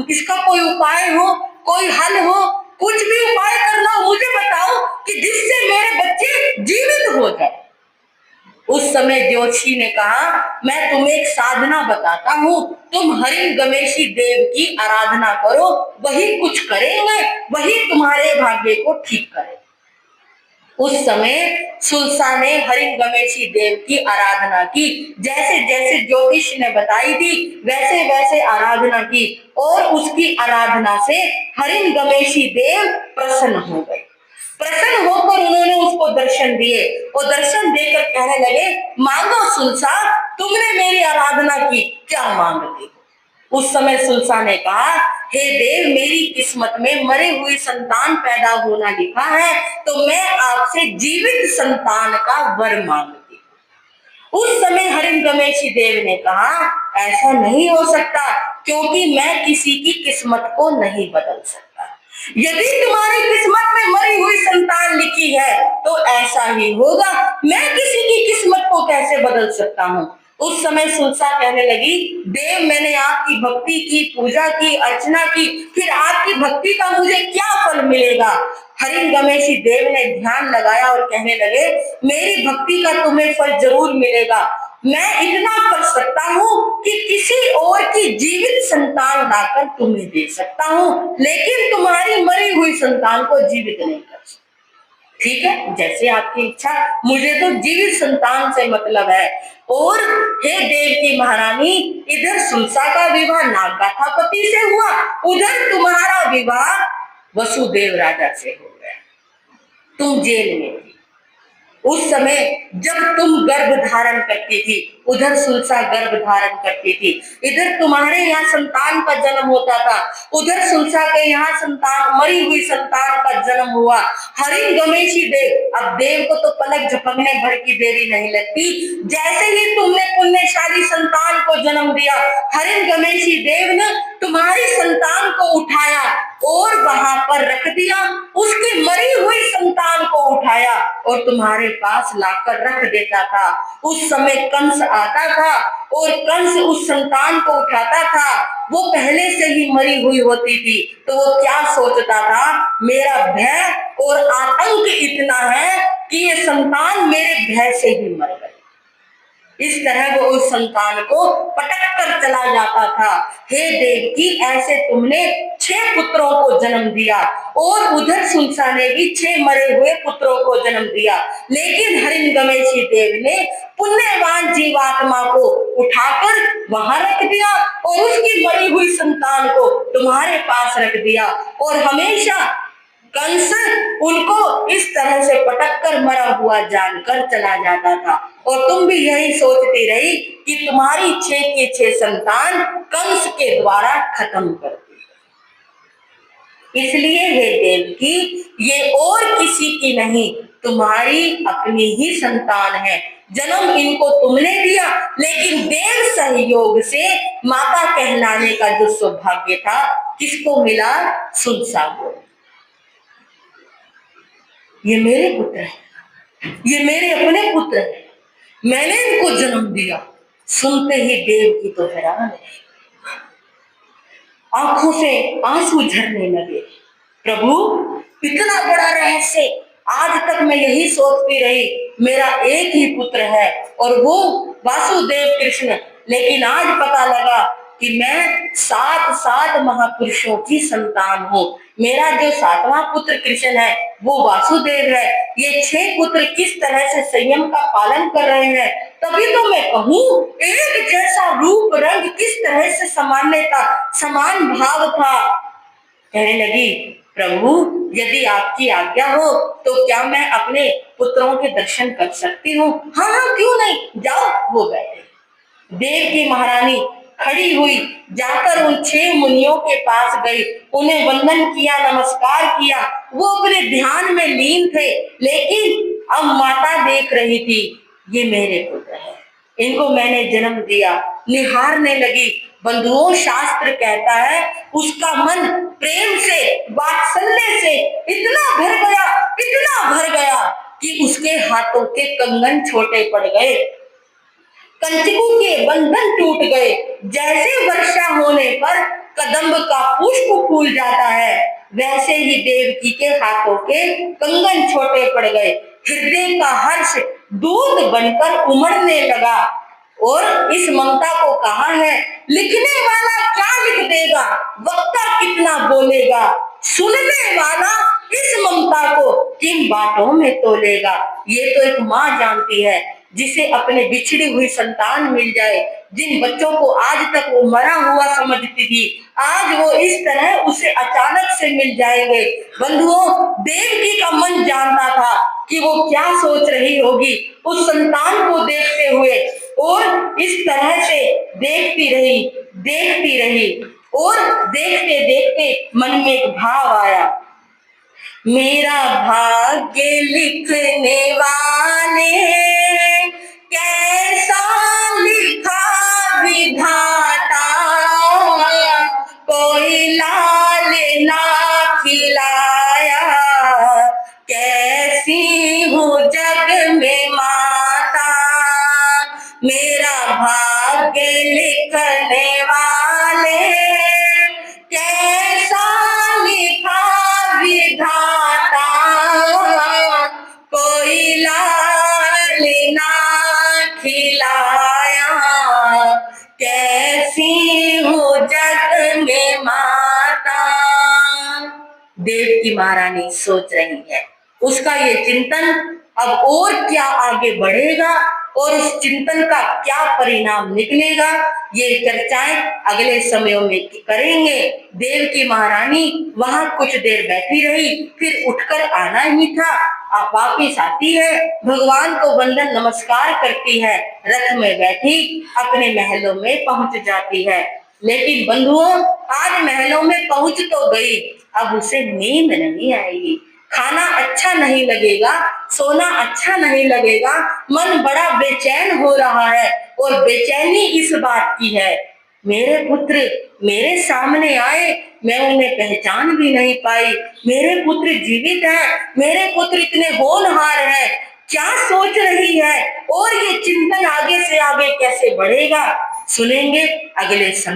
इसका कोई उपाय हो, कोई हल हो, कुछ भी उपाय करना मुझे बताओ कि जिससे मेरे बच्चे जीवित हो जाए। उस समय ज्योतिषी ने कहा, मैं तुम्हें एक साधना बताता हूँ, तुम हरिंगमेशी देव की आराधना करो, वही कुछ करेंगे, वही तुम्हारे भाग्य को ठीक करेंगे। उस समय सुलसा ने हरिंगमेशी देव की आराधना की, जैसे जैसे ज्योतिष ने बताई थी वैसे वैसे आराधना की, और उसकी आराधना से हरिंगमेशी देव प्रसन्न हो गए। प्रसन्न होकर उन्होंने उसको दर्शन दिए, और दर्शन देकर कहने लगे, मांगो सुलसा, तुमने मेरी आराधना की, क्या मांगते हो? उस समय सुलसा ने कहा, हे देव, मेरी किस्मत में मरे हुई संतान पैदा होना लिखा है, तो मैं आपसे जीवित संतान का वर मांगती हूँ। उस समय हरिंगमेशी देव ने कहा, ऐसा नहीं हो सकता, क्योंकि मैं किसी की किस्मत को नहीं बदल सकता। यदि तुम्हारी किस्मत में मरी हुई संतान लिखी है तो ऐसा ही होगा, मैं किसी की किस्मत को कैसे बदल सकता हूँ? उस समय सुलसा कहने लगी, देव, मैंने आपकी भक्ति की, पूजा की, अर्चना की, फिर आपकी भक्ति का मुझे क्या फल मिलेगा? हरिंगमेशी देव ने ध्यान लगाया और कहने लगे, मेरी भक्ति का तुम्हें फल जरूर मिलेगा। मैं इतना कर सकता हूँ कि किसी और की जीवित संतान लाकर तुम्हें दे सकता हूँ, लेकिन तुम्हारी मरी हुई संतान को जीवित नहीं कर सकता। ठीक है, जैसे आपकी इच्छा, मुझे तो जीवित संतान से मतलब है। और हे देव की महारानी, इधर सुलसा का विवाह नागगाथापति से हुआ, उधर तुम्हारा विवाह वसुदेव राजा से हो गया। तुम जेल में थी उस समय जब तुम गर्भ धारण करती थी, उधर सुलसा गर्भ धारण करती थी। इधर तुम्हारे यहाँ संतान का जन्म होता था, उधर सुलसा के यहाँ संतान, मरी हुई संतान का जन्म हुआ। हरिंगमेशी देव, अब देव को तो पलक झपकने भर की देरी नहीं लगती, जैसे ही तुमने पुण्यशाली संतान को जन्म दिया। हरिंगमेशी देव ने तुम्हारी संतान को उठाया और वहां पर रख दिया, उसकी मरी हुई संतान को उठाया और तुम्हारे पास लाकर रख देता था। उस समय कंस आता था और कंस उस संतान को उठाता था, वो पहले से ही मरी हुई होती थी, तो वो क्या सोचता था, मेरा भय और आतंक इतना है कि ये संतान मेरे भय से ही मर गई। इस तरह वो उस संतान को पटक कर चला जाता था। हे देवकी, ऐसे तुमने 6 पुत्रों को जन्म दिया और उधर सुनसा ने भी 6 मरे हुए पुत्रों को जन्म दिया, लेकिन हरिंगमेशी देव ने पुण्यवान जीवात्मा को उठाकर वहां रख दिया और उसकी मरी हुई संतान को तुम्हारे पास रख दिया। और हमेशा कंस उनको इस तरह से पटक कर मरा हुआ जानकर चला जाता था और तुम भी यही सोचती रही कि तुम्हारी 6 के 6 संतान कंस के द्वारा खत्म कर दी। इसलिए हे देवकी, ये और किसी की नहीं, तुम्हारी अपनी ही संतान है। जन्म इनको तुमने दिया, लेकिन देव सहयोग से माता कहलाने का जो सौभाग्य था किसको मिला? सुनसा को। ये मेरे पुत्र है, ये मेरे अपने पुत्र है, मैंने इनको जन्म दिया। सुनते ही देव की तो हैरान है, आंखों से आंसू झरने लगे। प्रभु, इतना बड़ा रहस्य, आज तक मैं यही सोचती रही मेरा एक ही पुत्र है और वो वासुदेव कृष्ण, लेकिन आज पता लगा कि मैं 7 महापुरुषों की संतान हूँ। मेरा जो 7वां पुत्र कृष्ण है वो वासुदेव है। ये 6 पुत्र किस तरह से संयम का पालन कर रहे हैं, तभी तो मैं कहूँ एक जैसा रूप रंग, किस तरह से सामान्यता समान भाव था। कहने लगी, प्रभु, यदि आपकी आज्ञा हो तो क्या मैं अपने पुत्रों के दर्शन कर सकती हूँ? हाँ हाँ, क्यों नहीं, जाओ। वो बैठे। देव की महारानी खड़ी हुई जाकर उन 6 मुनियों के पास गई, उन्हें वंदन किया, नमस्कार किया। वो अपने ध्यान में लीन थे, लेकिन अब माता देख रही थी, ये मेरे पुत्र है, इनको मैंने जन्म दिया। निहारने लगी। बंधुओं, शास्त्र कहता है उसका मन प्रेम से, वात्सल्य से इतना भर गया कि उसके हाथों के कंगन छोटे पड़ गए, कंचकों के बंधन टूट गए। जैसे वर्षा होने पर कदम्ब का पुष्प फूल जाता है, वैसे ही देवकी के हाथों के कंगन छोटे पड़ गए। हृदय का हर्ष दूध बनकर उमड़ने लगा। और इस ममता को कहा है, लिखने वाला क्या लिख देगा, वक्ता कितना बोलेगा, सुनने वाला इस ममता को किन बातों में तोलेगा। ये तो एक माँ जानती है, जिसे अपने बिछड़ी हुई संतान मिल जाए, जिन बच्चों को आज तक वो मरा हुआ समझती थी, आज वो इस तरह उसे अचानक से मिल जाएंगे। बंधुओं, देवकी का मन जानता था कि वो क्या सोच रही होगी उस संतान को देखते हुए, और इस तरह से देखती रही और देखते देखते मन में एक भाव आया, मेरा भाग्य लिखने वाले, कैसा लिखा विधाता, कोई लाल ना खिलाया, कैसी हूँ जग में माता। मेरा भाग्य लिखने वाले, कैसा लिखा विधाता, कोई लाल ना खिलाया, कैसी हूँ जग में माता। देव की महारानी सोच रही है, उसका ये चिंतन अब और क्या आगे बढ़ेगा और उस चिंतन का क्या परिणाम निकलेगा, ये चर्चाएं अगले समयों में करेंगे। देव की महारानी वहां कुछ देर बैठी रही, फिर उठकर आना ही था, आप वापिस आती है, भगवान को वंदन नमस्कार करती है, रथ में बैठी अपने महलों में पहुंच जाती है। लेकिन बंधुओं, आज महलों में पहुंच तो गई, अब उसे नींद नहीं आएगी, खाना अच्छा नहीं लगेगा, सोना अच्छा नहीं लगेगा, मन बड़ा बेचैन हो रहा है और बेचैनी इस बात की है, मेरे पुत्र मेरे सामने आए, मैं उन्हें पहचान भी नहीं पाई। मेरे पुत्र जीवित हैं, मेरे पुत्र इतने होनहार हैं, क्या सोच रही है और ये चिंतन आगे से आगे कैसे बढ़ेगा, सुनेंगे अगले समय।